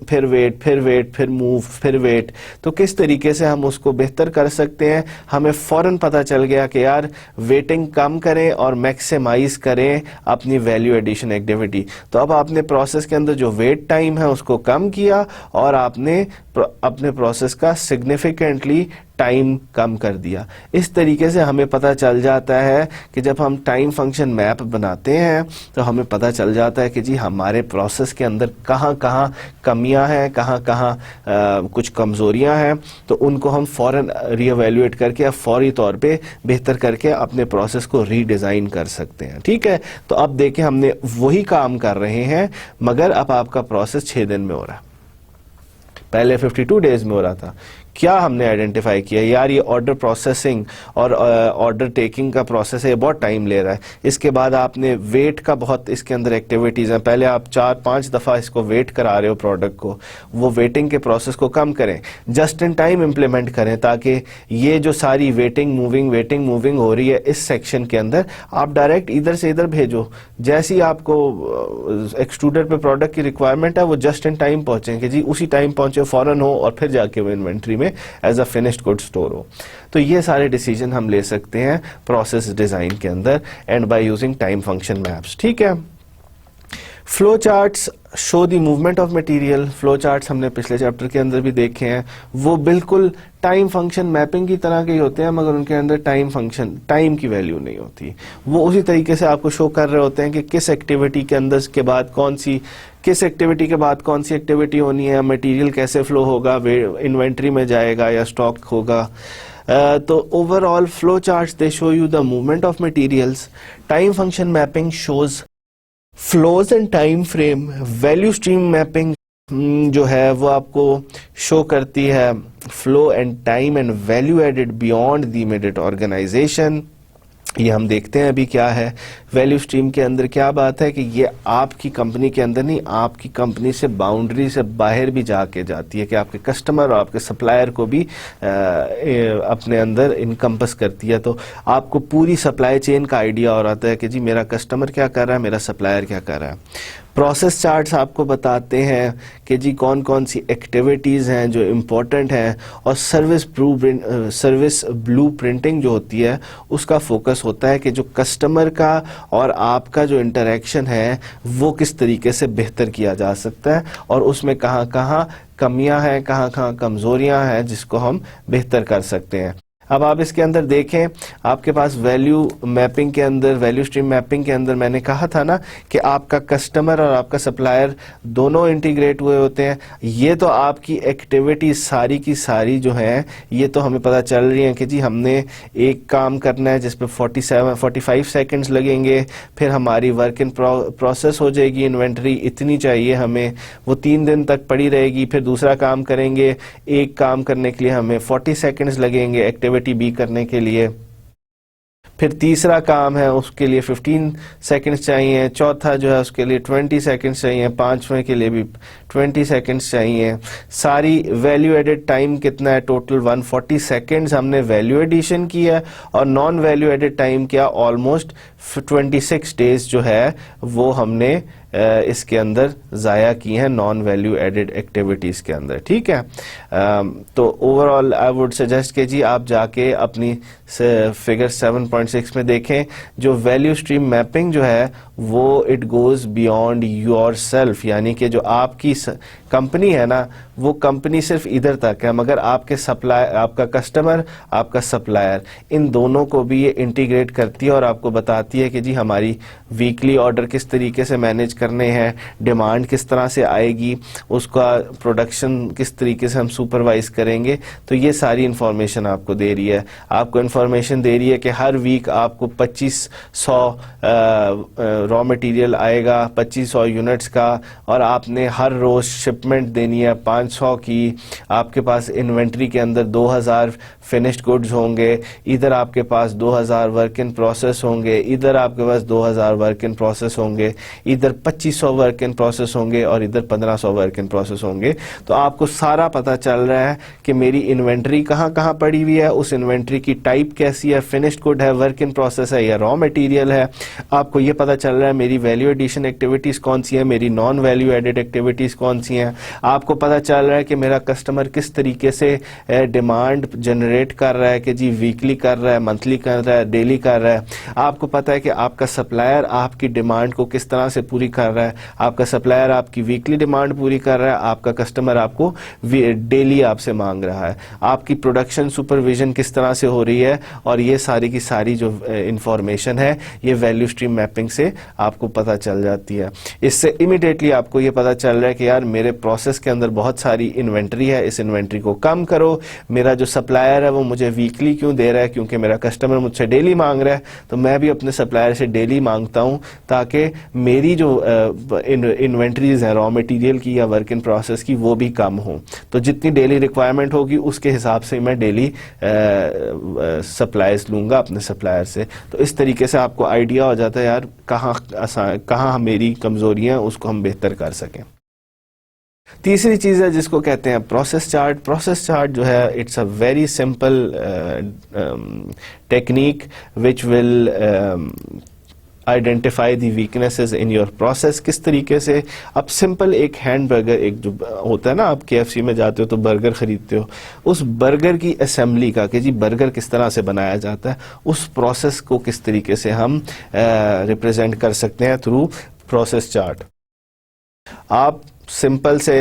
फिर मूव, फिर वेट। तो किस तरीके से हम उसको बेहतर कर सकते हैं, हमें फौरन पता चल गया कि यार वेटिंग कम करें और मैक्सिमाइज करें अपनी वैल्यू एडिशन एक्टिविटी। तो अब आपने प्रोसेस के अंदर जो वेट टाइम है उसको कम किया और आपने अपने प्रोसेस का सिग्निफिकेंटली टाइम कम कर दिया। इस तरीके से हमें पता चल जाता है कि जब हम टाइम फंक्शन मैप बनाते हैं तो हमें पता चल जाता है कि जी हमारे प्रोसेस के अंदर कहाँ कहाँ कमियां हैं, कहाँ कहाँ कुछ कमज़ोरियां हैं। तो उनको हम फ़ौरन रीएवैल्यूएट करके या फौरी तौर पे बेहतर करके अपने प्रोसेस को रीडिज़ाइन कर सकते हैं, ठीक है। तो अब देखें हमने वही काम कर रहे हैं मगर अब आपका प्रोसेस 6 दिन में हो रहा है। पहले 52 डेज में हो रहा था। क्या हमने आइडेंटिफाई किया, यार ये ऑर्डर प्रोसेसिंग और ऑर्डर टेकिंग का प्रोसेस है, ये बहुत टाइम ले रहा है। इसके बाद आपने वेट का बहुत इसके अंदर एक्टिविटीज़ हैं, पहले आप 4-5 दफ़ा इसको वेट करा रहे हो प्रोडक्ट को, वो वेटिंग के प्रोसेस को कम करें, जस्ट इन टाइम इम्प्लीमेंट करें, ताकि ये जो सारी वेटिंग मूविंग हो रही है इस सेक्शन के अंदर आप डायरेक्ट इधर से इधर भेजो। जैसे ही आपको एक्सट्रूडर पे प्रोडक्ट की रिक्वायरमेंट है वो जस्ट इन टाइम पहुंचेंगे जी, उसी टाइम पहुंचे, फौरन हो और फिर जाके वो इन्वेंट्री में as a finished good store हो। तो ये सारे डिसीजन हम ले सकते हैं प्रोसेस डिजाइन के अंदर and by using time function maps. ठीक है, flow charts show the movement of material. Flow charts हमने पिछले चैप्टर के अंदर भी देखे हैं, वो बिल्कुल टाइम फंक्शन मैपिंग की तरह के ही होते हैं, मगर उनके अंदर टाइम की वैल्यू नहीं होती। वो उसी तरीके से आपको शो कर रहे होते हैं कि किस एक्टिविटी के अंदर के बाद किस एक्टिविटी के बाद कौन सी एक्टिविटी होनी है, मटेरियल कैसे फ्लो होगा, इन्वेंट्री में जाएगा या स्टॉक होगा। तो overall flow charts they show you the movement of materials. Time function mapping shows flows and time frame. Value stream mapping जो है वो आपको शो करती है flow and time and value added beyond the immediate organisation. ये हम देखते हैं अभी क्या है वैल्यू स्ट्रीम के अंदर। क्या बात है कि ये आपकी कंपनी के अंदर नहीं, आपकी कंपनी से बाउंड्री से बाहर भी जाके जाती है, कि आपके कस्टमर और आपके सप्लायर को भी अपने अंदर इनकम्पस करती है। तो आपको पूरी सप्लाई चेन का आइडिया हो रहा है कि जी मेरा कस्टमर क्या कर रहा है, मेरा सप्लायर क्या कर रहा है। प्रोसेस चार्ट्स आपको बताते हैं कि जी कौन कौन सी एक्टिविटीज़ हैं जो इम्पोर्टेंट हैं, और सर्विस ब्लू प्रिंटिंग जो होती है उसका फोकस होता है कि जो कस्टमर का और आपका जो इंटरेक्शन है वो किस तरीके से बेहतर किया जा सकता है, और उसमें कहाँ कहाँ कमियां हैं, कहाँ कहाँ कमज़ोरियां हैं जिसको हम बेहतर कर सकते हैं। अब आप इसके अंदर देखें, आपके पास वैल्यू मैपिंग के अंदर, वैल्यू स्ट्रीम मैपिंग के अंदर मैंने कहा था ना कि आपका कस्टमर और आपका सप्लायर दोनों इंटीग्रेट हुए होते हैं। ये तो आपकी एक्टिविटी सारी की सारी जो है ये तो हमें पता चल रही है कि जी हमने एक काम करना है जिस पे 45 सेकंड्स लगेंगे, फिर हमारी वर्क इन प्रोसेस हो जाएगी, इन्वेंट्री इतनी चाहिए हमें, वो 3 दिन तक पड़ी रहेगी, फिर दूसरा काम करेंगे, एक काम करने के लिए हमें 40 सेकंड्स लगेंगे एक्टिविटी बी करने के लिए, फिर तीसरा काम है उसके लिए 15 सेकंड्स चाहिए, चौथा जो है उसके लिए 20 सेकंड्स चाहिए, पांचवें के लिए भी 20 सेकंड्स चाहिए। सारी वैल्यू एडेड टाइम कितना है, टोटल 140 सेकंड्स हमने वैल्यू एडिशन की है, और नॉन वैल्यू एडेड टाइम क्या, ऑलमोस्ट 26 डेज जो है वो हमने इसके अंदर ज़ाया की हैं नॉन वैल्यू एडेड एक्टिविटीज़ के अंदर। ठीक है, तो ओवरऑल आई वुड सजेस्ट कि जी आप जाके अपनी फिगर 7.6 में देखें, जो वैल्यू स्ट्रीम मैपिंग जो है वो it goes beyond your self, यानी कि जो आपकी कंपनी है ना वो कंपनी सिर्फ इधर तक है, मगर आपके आपका कस्टमर, आपका सप्लायर, इन दोनों को भी ये इंटीग्रेट करती है और आपको बताती है कि जी हमारी वीकली ऑर्डर किस तरीके से मैनेज करने हैं, डिमांड किस तरह से आएगी, उसका प्रोडक्शन किस तरीके से हम सुपरवाइज करेंगे। तो ये सारी इंफॉर्मेशन आपको दे रही है। आपको इंफॉर्मेशन दे रही है कि हर वीक आपको 2500 रॉ मटेरियल आएगा, 2500 यूनिट्स का, और आपने हर रोज शिपमेंट देनी है 500 की। आपके पास इन्वेंट्री के अंदर 2000 फिनिश्ड गुड्स होंगे, इधर आपके पास 2000 वर्क इन प्रोसेस होंगे, इधर आपके पास 2000 वर्क इन प्रोसेस होंगे, इधर 2500 वर्क इन प्रोसेस होंगे, और इधर 1500 वर्क इन प्रोसेस होंगे। तो आपको सारा पता चल रहा है कि मेरी इन्वेंट्री कहाँ कहाँ पड़ी हुई है, उस इन्वेंट्री की टाइप कैसी है, फिनिश्ड गुड है, वर्क इन प्रोसेस है या रॉ मटेरियल है। आपको ये पता चल रहा है मेरी वैल्यू एडिशन एक्टिविटीज कौन सी है, मेरी नॉन वैल्यू एडेड एक्टिविटीज कौन सी हैं। आपको पता चल रहा है कि मेरा कस्टमर किस तरीके से डिमांड जनरेट कर रहा है, कि जी वीकली कर रहा है, मंथली कर रहा है, डेली कर रहा है। आपको पता है कि आपका सप्लायर आपकी डिमांड को किस तरह से पूरी कर रहा है, आपका सप्लायर आपकी वीकली डिमांड पूरी कर रहा है, आपका कस्टमर आपको डेली आपसे मांग रहा है, आपकी प्रोडक्शन सुपरविजन किस तरह से हो रही है, और ये सारी की सारी जो इंफॉर्मेशन है ये वैल्यू स्ट्रीम मैपिंग से आपको पता चल जाती है। इससे इमीडिएटली आपको ये पता चल रहा है कि यार मेरे प्रोसेस के अंदर बहुत सारी इन्वेंट्री है, इस इन्वेंट्री को कम करो। मेरा जो सप्लायर है वो मुझे वीकली क्यों दे रहा है, क्योंकि मेरा कस्टमर मुझसे डेली मांग रहा है, तो मैं भी अपने सप्लायर से डेली मांगता हूं, ताकि मेरी जो इन्वेंट्रीज है रॉ मटेरियल की या वर्क इन प्रोसेस की वो भी कम हो, तो जितनी डेली रिक्वायरमेंट होगी उसके हिसाब से मैं डेली सप्लाईज लूँगा अपने सप्लायर से। तो इस तरीके से आपको आइडिया हो जाता है यार कहाँ मेरी कमज़ोरियाँ हैं, उसको हम बेहतर कर सकें। तीसरी चीज़ है जिसको कहते हैं प्रोसेस चार्ट। प्रोसेस चार्ट जो है it's a very simple technique which will identify the weaknesses in your process. किस तरीके से, अब सिंपल एक हैमबर्गर, एक जो होता है ना, आप KFC में जाते हो तो बर्गर खरीदते हो, उस बर्गर की असेंबली का कि जी बर्गर किस तरह से बनाया जाता है, उस प्रोसेस को किस तरीके से हम रिप्रेजेंट कर सकते हैं थ्रू प्रोसेस चार्ट। आप सिंपल से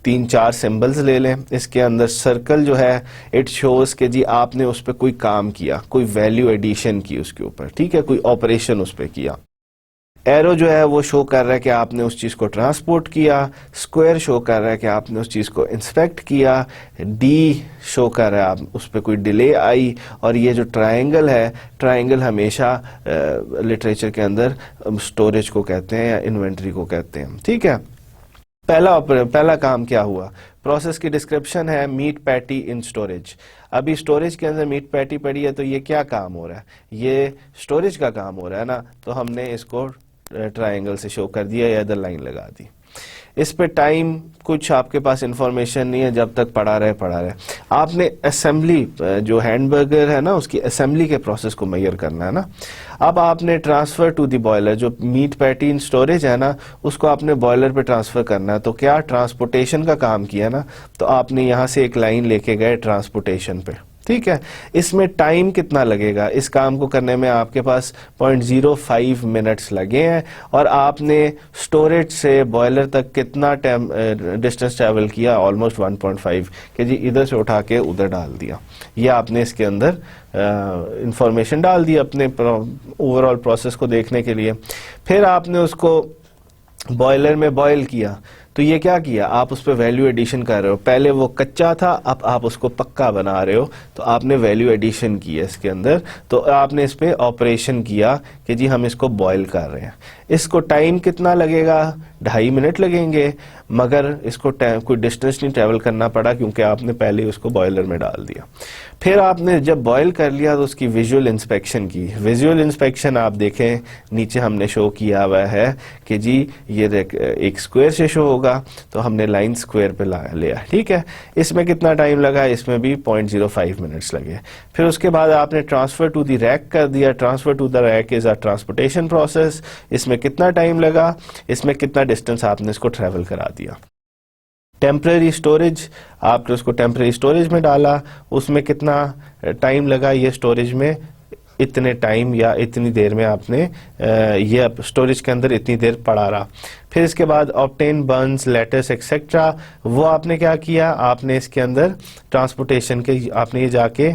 3-4 सिंबल्स ले लें। इसके अंदर सर्कल जो है इट शोज कि जी आपने उस पर कोई काम किया, कोई वैल्यू एडिशन की उसके ऊपर, ठीक है, कोई ऑपरेशन उस पर किया। एरो जो है वो शो कर रहा है कि आपने उस चीज़ को ट्रांसपोर्ट किया। स्क्वायर शो कर रहा है कि आपने उस चीज़ को इंस्पेक्ट किया। डी शो कर रहा है आप उस पर कोई डिले आई। और ये जो ट्रायंगल है, ट्रायंगल हमेशा लिटरेचर के अंदर स्टोरेज को कहते हैं या इन्वेंट्री को कहते हैं, ठीक है। पहला काम क्या हुआ, प्रोसेस की डिस्क्रिप्शन है मीट पैटी इन स्टोरेज। अभी स्टोरेज के अंदर मीट पैटी पड़ी है, तो ये क्या काम हो रहा है, ये स्टोरेज का काम हो रहा है ना, तो हमने इसको ट्रायंगल से शो कर दिया या इधर लाइन लगा दी। इस पे टाइम कुछ आपके पास इंफॉर्मेशन नहीं है, जब तक पड़ा रहे। आपने असेंबली जो हैमबर्गर है ना उसकी असेंबली के प्रोसेस को मेजर करना है ना। अब आपने ट्रांसफर टू द बॉयलर, जो मीट पैटी इन स्टोरेज है ना उसको आपने बॉयलर पे ट्रांसफर करना है, तो क्या ट्रांसपोर्टेशन का काम किया ना, तो आपने यहाँ से एक लाइन लेके गए ट्रांसपोर्टेशन पे, ठीक है। इसमें टाइम कितना लगेगा, इस काम को करने में आपके पास 0.05 मिनट्स लगे हैं। और आपने स्टोरेज से बॉयलर तक कितना डिस्टेंस ट्रैवल किया, ऑलमोस्ट 1.5, कि जी इधर से उठा के उधर डाल दिया। ये आपने इसके अंदर इंफॉर्मेशन डाल दी अपने ओवरऑल प्रोसेस को देखने के लिए। फिर आपने उसको बॉयलर में बॉयल किया, तो ये क्या किया, आप उस पर वैल्यू एडिशन कर रहे हो। पहले वो कच्चा था, अब आप उसको पक्का बना रहे हो, तो आपने वैल्यू एडिशन की है इसके अंदर। तो आपने इस पे ऑपरेशन किया कि जी हम इसको बॉयल कर रहे हैं। इसको टाइम कितना लगेगा, 2.5 मिनट लगेंगे, मगर इसको कोई डिस्टेंस नहीं ट्रैवल करना पड़ा क्योंकि आपने पहले उसको बॉयलर में डाल दिया। फिर आपने जब बॉयल कर लिया तो उसकी विजुअल इंस्पेक्शन की। विजुअल इंस्पेक्शन आप देखें नीचे हमने शो किया हुआ है कि जी ये एक स्क्वायर से शो होगा, तो हमने लाइन स्क्वायर पे लिया, ठीक है। इसमें कितना टाइम लगा, इसमें भी 0.05 मिनट्स लगे। फिर उसके बाद आपने ट्रांसफर टू द रैक कर दिया। Transfer to the rack is a transportation process. इसमें कितना टाइम लगा, इसमें कितना डिस्टेंस आपने इसको ट्रेवल करा दिया। टेम्परेरी स्टोरेज, आपने उसको टेम्परेरी स्टोरेज में डाला, उसमें कितना टाइम लगा, ये स्टोरेज में इतने टाइम या इतनी देर में आपने ये स्टोरेज के अंदर इतनी देर पड़ा रहा। फिर इसके बाद ऑब्टेन बर्न्स लेटर्स एक्सेट्रा, वो आपने क्या किया, आपने इसके अंदर ट्रांसपोर्टेशन के आपने ये जाके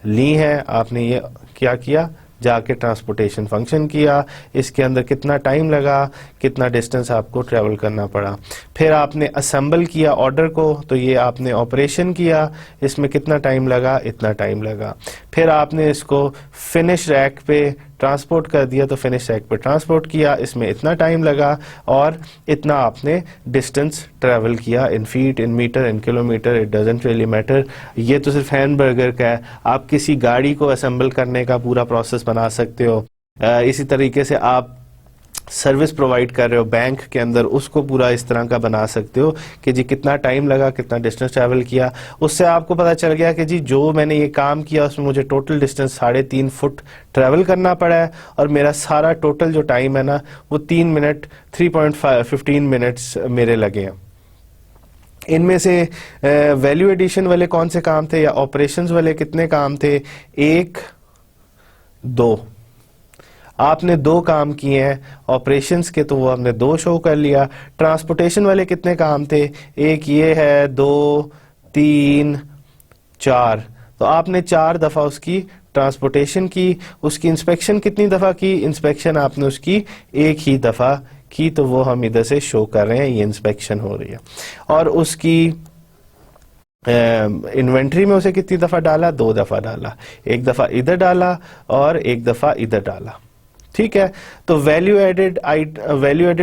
ली है, आपने ये क्या किया, जाके ट्रांसपोर्टेशन फंक्शन किया। इसके अंदर कितना टाइम लगा, कितना डिस्टेंस आपको ट्रेवल करना पड़ा। फिर आपने असेंबल किया ऑर्डर को, तो ये आपने ऑपरेशन किया, इसमें कितना टाइम लगा, इतना टाइम लगा। फिर आपने इसको फिनिश रैक पे ट्रांसपोर्ट कर दिया, तो फिनिश रैक पे ट्रांसपोर्ट किया, इसमें इतना टाइम लगा और इतना आपने डिस्टेंस ट्रेवल किया, in feet, in metre, in kilometre, it doesn't really matter. ये तो सिर्फ हैमबर्गर का है, आप किसी गाड़ी को असेंबल करने का पूरा प्रोसेस बना सकते हो। इसी तरीके से आप सर्विस प्रोवाइड कर रहे हो बैंक के अंदर, उसको पूरा इस तरह का बना सकते हो कि जी कितना टाइम लगा, कितना डिस्टेंस ट्रैवल किया। उससे आपको पता चल गया कि जी जो मैंने ये काम किया उसमें मुझे टोटल डिस्टेंस 3.5 फुट ट्रैवल करना पड़ा है और मेरा सारा टोटल जो टाइम है ना वो 3 मिनट 3.15 मिनट्स मेरे लगे हैं। इनमें से वैल्यू एडिशन वाले कौन से काम थे या ऑपरेशंस वाले कितने काम थे, 1 2, आपने 2 काम किए हैं ऑपरेशंस के, तो वो हमने 2 शो कर लिया। ट्रांसपोर्टेशन वाले कितने काम थे, एक ये है, 2 3 4, तो आपने 4 दफा उसकी ट्रांसपोर्टेशन की। उसकी इंस्पेक्शन कितनी दफा की, इंस्पेक्शन आपने उसकी 1 ही दफा की, तो वो हम इधर से शो कर रहे हैं, ये इंस्पेक्शन हो रही है। और उसकी इन्वेंट्री में उसे कितनी दफा डाला, 2 दफा डाला, 1 दफा इधर डाला और 1 दफा इधर डाला, ठीक है। तो वैल्यू एडेड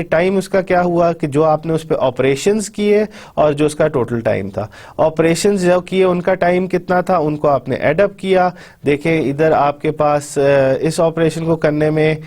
टाइम उसका क्या हुआ कि जो आपने उस पे ऑपरेशंस किए और जो उसका टोटल टाइम था। ऑपरेशंस जो किए उनका टाइम कितना था, उनको आपने एड अप किया। देखें इधर आपके पास इस ऑपरेशन को करने में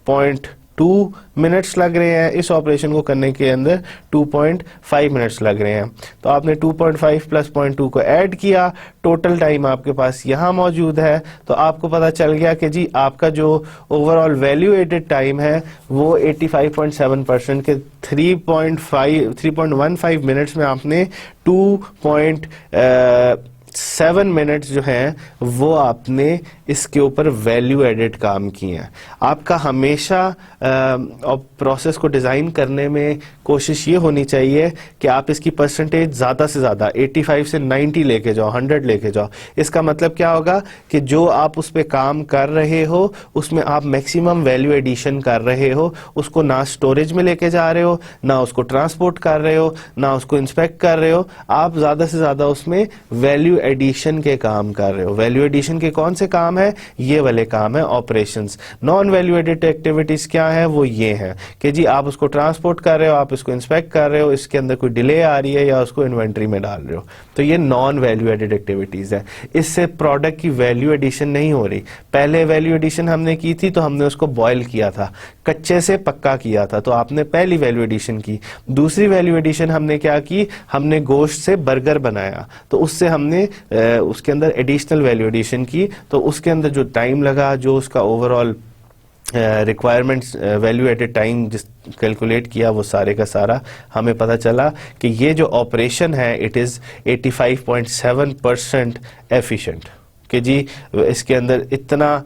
0.2 मिनट्स लग रहे हैं, इस ऑपरेशन को करने के अंदर 2.5 मिनट्स लग रहे हैं। तो आपने 2.5 प्लस 0.2 को ऐड किया, टोटल टाइम आपके पास यहाँ मौजूद है। तो आपको पता चल गया कि जी आपका जो ओवरऑल वैल्यू एडेड टाइम है वो 85.7% के 3.15 मिनट्स में आपने 2.7 मिनट्स जो हैं वो आपने इसके ऊपर वैल्यू एडेड काम किए हैं। आपका हमेशा प्रोसेस को डिज़ाइन करने में कोशिश ये होनी चाहिए कि आप इसकी परसेंटेज ज़्यादा से ज़्यादा 85 से 90 लेके जाओ, 100 लेके जाओ। इसका मतलब क्या होगा कि जो आप उस पर काम कर रहे हो उसमें आप मैक्सिमम वैल्यू एडिशन कर रहे हो। उसको ना स्टोरेज में लेके जा रहे हो, ना उसको ट्रांसपोर्ट कर रहे हो, ना उसको इंस्पेक्ट कर रहे हो, आप ज़्यादा से ज़्यादा उसमें वैल्यू एडिशन के काम कर रहे हो। वैल्यू एडिशन के कौन से काम है? ये वाले काम है operations. Non value added activities क्या है? वो ये है कि जी आप उसको ट्रांसपोर्ट कर रहे हो, आप इसको इंस्पेक्ट कर रहे हो, इसके अंदर कोई डिले आ रही है या उसको इन्वेंट्री में डाल रहे हो, तो ये नॉन वैल्यू एडेड एक्टिविटीज है। इससे प्रोडक्ट की वैल्यू एडिशन नहीं हो रही। पहले वैल्यू एडिशन हमने की थी तो हमने उसको बॉयल किया था, कच्चे से पक्का किया था, तो आपने पहली वैल्यू एडिशन की। दूसरी वैल्यू एडिशन हमने क्या की? हमने गोश्त से बर्गर बनाया, तो उससे हमने उसके अंदर एडिशनल वैल्यू एडिशन की। तो उसके अंदर जो टाइम लगा, जो उसका overall requirements value added time जिस कैलकुलेट किया, वो सारे का सारा हमें पता चला कि ये जो ऑपरेशन है इट इज़ 85.7% एफिशिएंट, कि जी इसके अंदर इतना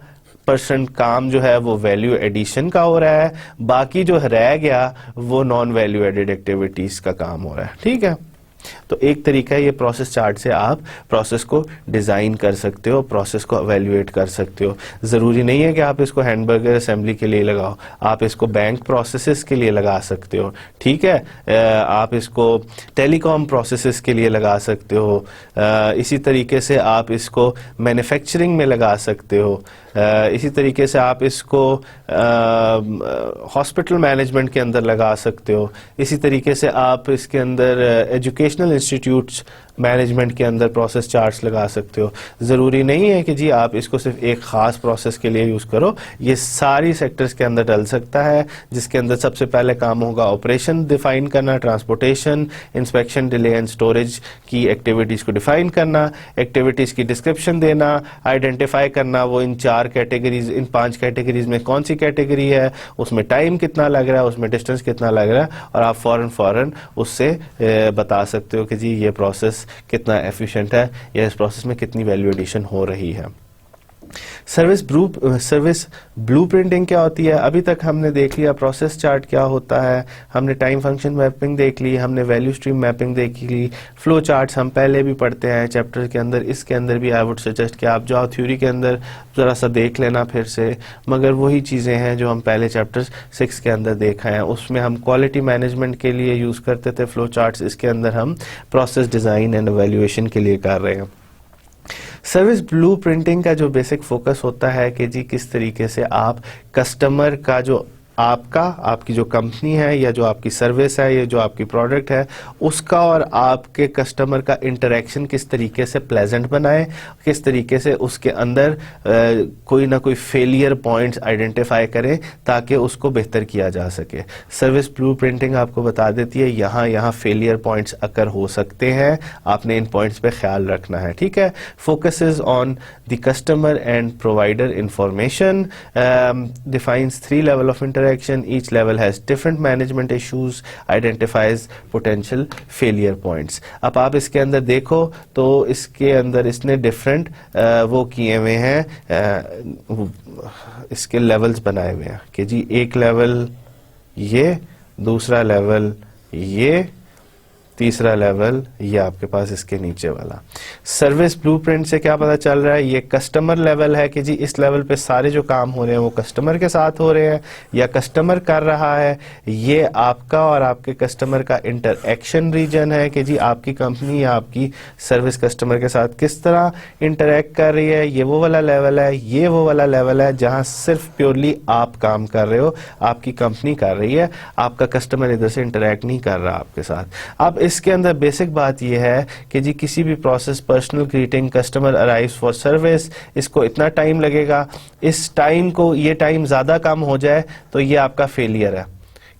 परसेंट काम जो है वो वैल्यू एडिशन का हो रहा है, बाकी जो रह गया वो नॉन वैल्यू एडेड एक्टिविटीज का काम हो रहा है। ठीक है, तो एक तरीका है ये प्रोसेस चार्ट से आप प्रोसेस को डिज़ाइन कर सकते हो, प्रोसेस को एवेल्युएट कर सकते हो। ज़रूरी नहीं है कि आप इसको हैंडबर्गर असेंबली के लिए लगाओ, आप इसको बैंक प्रोसेसेस के लिए लगा सकते हो। ठीक है, आप इसको टेलीकॉम प्रोसेसेस के लिए लगा सकते हो। इसी तरीके से आप इसको मैन्युफैक्चरिंग में लगा सकते हो। इसी तरीके से आप इसको हॉस्पिटल मैनेजमेंट के अंदर लगा सकते हो। इसी तरीके से आप इसके अंदर एजुकेशनल इंस्टीट्यूट्स मैनेजमेंट के अंदर प्रोसेस चार्ट्स लगा सकते हो। ज़रूरी नहीं है कि जी आप इसको सिर्फ एक ख़ास प्रोसेस के लिए यूज़ करो, ये सारी सेक्टर्स के अंदर डल सकता है, जिसके अंदर सबसे पहले काम होगा ऑपरेशन डिफ़ाइन करना, transportation, inspection, delay and storage की एक्टिविटीज़ को डिफ़ाइन करना, एक्टिविटीज़ की डिस्क्रिप्शन देना, आइडेंटिफाई करना वो इन 4 कैटेगरीज, इन 5 कैटेगरीज में कौन सी कैटेगरी है, उसमें टाइम कितना लग रहा है, उसमें डिस्टेंस कितना लग रहा है, और आप फ़ौरन उससे बता सकते हो कि जी ये प्रोसेस कितना एफिशिएंट है या इस प्रोसेस में कितनी वैल्यू एडिशन हो रही है। सर्विस ब्लूप्रिंटिंग क्या होती है? अभी तक हमने देख लिया प्रोसेस चार्ट क्या होता है, हमने टाइम फंक्शन मैपिंग देख ली, हमने वैल्यू स्ट्रीम मैपिंग देख ली, फ्लो चार्ट्स हम पहले भी पढ़ते हैं चैप्टर के अंदर, इसके अंदर भी आई वुड सजेस्ट कि आप जाओ थ्योरी के अंदर ज़रा सा देख लेना फिर से, मगर वही चीज़ें हैं जो हम पहले चैप्टर 6 के अंदर देखा है। उसमें हम क्वालिटी मैनेजमेंट के लिए यूज़ करते थे फ्लो चार्ट्स, इसके अंदर हम प्रोसेस डिज़ाइन एंड एवेल्युएशन के लिए कर रहे हैं। सर्विस ब्लूप्रिंटिंग का जो बेसिक फोकस होता है कि जी किस तरीके से आप कस्टमर का जो आपकी जो कंपनी है या जो आपकी सर्विस है या जो आपकी प्रोडक्ट है उसका और आपके कस्टमर का इंटरेक्शन किस तरीके से प्लेजेंट बनाए, किस तरीके से उसके अंदर कोई ना कोई फेलियर पॉइंट्स आइडेंटिफाई करें ताकि उसको बेहतर किया जा सके। सर्विस ब्लूप्रिंटिंग आपको बता देती है यहाँ फेलियर पॉइंट्स अकर हो सकते हैं, आपने इन पॉइंट्स पे ख्याल रखना है। ठीक है, focuses on the customer and provider information, defines 3 level of interaction, each level has different management issues, identifies potential failure points। अब आप इसके अंदर देखो तो इसके अंदर इसने डिफरेंट वो किए हुए हैं, इसके लेवल्स बनाए हुए हैं कि जी एक लेवल ये, दूसरा लेवल ये, तीसरा लेवल ये आपके पास इसके नीचे वाला। सर्विस ब्लूप्रिंट से क्या पता चल रहा है, ये कस्टमर लेवल है कि जी इस लेवल पे सारे जो काम हो रहे हैं वो कस्टमर के साथ हो रहे हैं या कस्टमर कर रहा है। ये आपका और आपके कस्टमर का इंटरएक्शन रीजन है कि जी आपकी कंपनी या आपकी सर्विस कस्टमर के साथ किस तरह इंटरैक्ट कर रही है। ये वो वाला लेवल है, ये वो वाला लेवल है जहां सिर्फ प्योरली आप काम कर रहे हो, आपकी कंपनी कर रही है, आपका कस्टमर इधर से इंटरैक्ट नहीं कर रहा आपके साथ। अब इसके अंदर बेसिक बात यह है कि जी किसी भी process, personal greeting, customer arrives for service, इसको इतना टाइम लगेगा, इस टाइम को ये टाइम ज़्यादा कम हो जाए तो ये आपका फेलियर है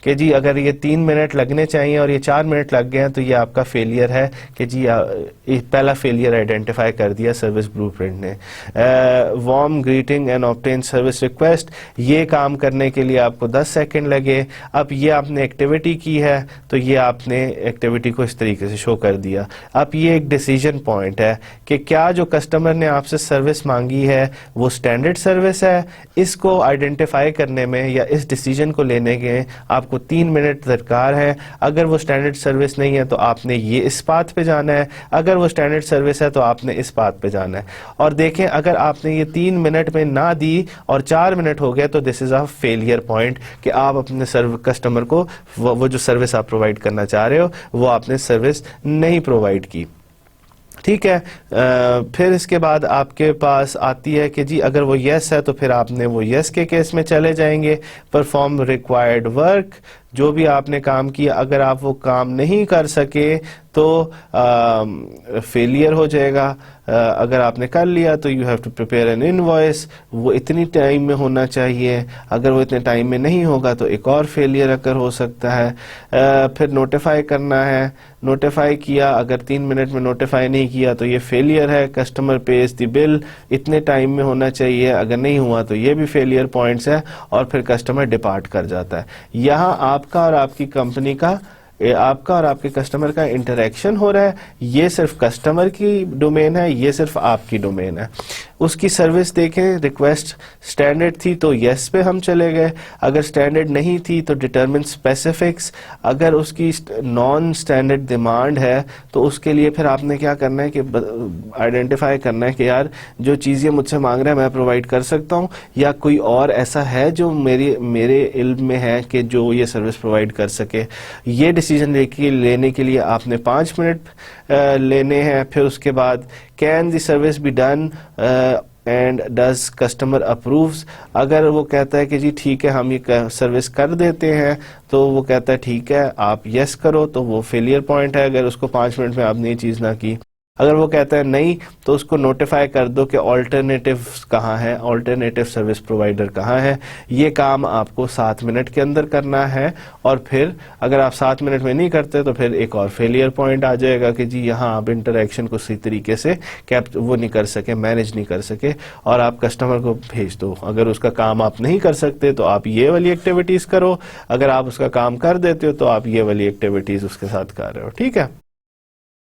कि जी अगर ये 3 मिनट लगने चाहिए और ये 4 मिनट लग गए हैं तो ये आपका फेलियर है कि जी पहला फेलियर आइडेंटिफाई कर दिया सर्विस ब्लूप्रिंट ने। Warm greeting and obtain service request, ये काम करने के लिए आपको 10 सेकंड लगे। अब ये आपने एक्टिविटी की है तो ये आपने एक्टिविटी को इस तरीके से शो कर दिया। अब ये एक डिसीजन पॉइंट है कि क्या जो कस्टमर ने आपसे सर्विस मांगी है वो स्टैंडर्ड सर्विस है। इसको आइडेंटिफाई करने में या इस डिसीजन को लेने के आपको 3 मिनट दरकार है। अगर वो स्टैंडर्ड सर्विस नहीं है तो आपने ये इस पाथ पे जाना है, अगर वो स्टैंडर्ड सर्विस है तो आपने इस पाथ पे जाना है। और देखें अगर आपने ये 3 मिनट में ना दी और 4 मिनट हो गए तो this is a failure point कि आप अपने कस्टमर को वो जो सर्विस आप प्रोवाइड करना चाह रहे हो वो आपने सर्विस नहीं प्रोवाइड की। ठीक है। फिर इसके बाद आपके पास आती है कि जी अगर वो यस है तो फिर आपने वो यस के केस में चले जाएंगे। परफॉर्म रिक्वायर्ड वर्क, जो भी आपने काम किया अगर आप वो काम नहीं कर सके तो फेलियर हो जाएगा। अगर आपने कर लिया तो you have to prepare an invoice, वो इतनी टाइम में होना चाहिए, अगर वो इतने टाइम में नहीं होगा तो एक और फेलियर अगर हो सकता है। फिर नोटिफाई करना है, नोटिफाई किया, अगर 3 मिनट में नोटिफाई नहीं किया तो ये फेलियर है। कस्टमर पेज द बिल, इतने टाइम में होना चाहिए, अगर नहीं हुआ तो ये भी फेलियर पॉइंट्स है। और फिर कस्टमर डिपार्ट कर जाता है। यहाँ आपका और आपकी कंपनी का, आपका और आपके कस्टमर का इंटरेक्शन हो रहा है। ये सिर्फ कस्टमर की डोमेन है, ये सिर्फ आपकी डोमेन है। उसकी सर्विस देखें, रिक्वेस्ट स्टैंडर्ड थी तो यस पे हम चले गए, अगर स्टैंडर्ड नहीं थी तो डिटरमिन स्पेसिफिक्स। अगर उसकी नॉन स्टैंडर्ड डिमांड है तो उसके लिए फिर आपने क्या करना है कि आइडेंटिफाई करना है कि यार जो चीज़ें मुझसे मांग रहा है मैं प्रोवाइड कर सकता हूँ या कोई और ऐसा है जो मेरे इल्म में है कि जो ये सर्विस प्रोवाइड कर सके। ये डिसीजन लेने के लिए आपने 5 मिनट लेने हैं। फिर उसके बाद can the service be done and does customer approves, अगर वो कहता है कि जी ठीक है हम ये सर्विस कर देते हैं तो वो कहता है ठीक है आप यस करो, तो वो फेलियर पॉइंट है अगर उसको 5 मिनट में आपने ये चीज़ ना की। अगर वो कहता है नहीं तो उसको नोटिफाई कर दो कि ऑल्टरनेटिव कहाँ है, ऑल्टरनेटिव सर्विस प्रोवाइडर कहाँ है। ये काम आपको 7 मिनट के अंदर करना है। और फिर अगर आप 7 मिनट में नहीं करते तो फिर एक और फेलियर पॉइंट आ जाएगा कि जी यहाँ आप इंटरेक्शन को सही तरीके से वो नहीं कर सके, मैनेज नहीं कर सके और आप कस्टमर को भेज दो। अगर उसका काम आप नहीं कर सकते तो आप ये वाली एक्टिविटीज़ करो, अगर आप उसका काम कर देते हो तो आप ये वाली एक्टिविटीज़ उसके साथ कर रहे हो। ठीक है।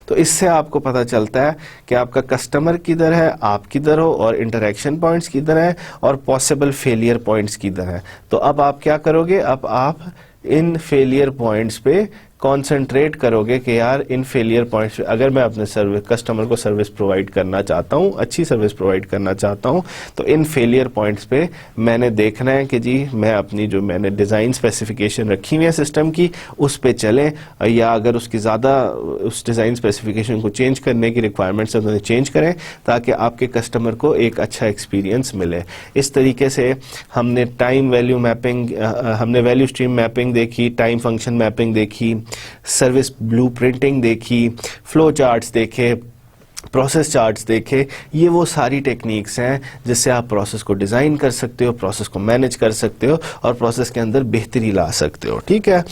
तो इससे आपको पता चलता है कि आपका कस्टमर किधर है, आप किधर हो और इंटरेक्शन पॉइंट्स किधर हैं और पॉसिबल फेलियर पॉइंट्स किधर हैं। तो अब आप क्या करोगे, अब आप इन फेलियर पॉइंट्स पे कॉन्सेंट्रेट करोगे कि यार इन फेलियर पॉइंट्स अगर मैं अपने कस्टमर को सर्विस प्रोवाइड करना चाहता हूँ, अच्छी सर्विस प्रोवाइड करना चाहता हूँ, तो इन फेलियर पॉइंट्स पे मैंने देखना है कि जी मैं अपनी जो मैंने डिज़ाइन स्पेसिफिकेशन रखी हुई है सिस्टम की उस पे चलें, या अगर उसकी ज़्यादा उस डिज़ाइन स्पेसिफिकेशन को चेंज करने की रिक्वायरमेंट्स है तो उन्हें चेंज करें ताकि आपके कस्टमर को एक अच्छा एक्सपीरियंस मिले। इस तरीके से हमने टाइम वैल्यू मैपिंग, हमने वैल्यू स्ट्रीम मैपिंग देखी, टाइम फंक्शन मैपिंग देखी, सर्विस ब्लूप्रिंटिंग देखी, फ्लो चार्ट्स देखे, प्रोसेस चार्ट्स देखे। ये वो सारी टेक्निक्स हैं जिससे आप प्रोसेस को डिज़ाइन कर सकते हो, प्रोसेस को मैनेज कर सकते हो और प्रोसेस के अंदर बेहतरी ला सकते हो। ठीक है।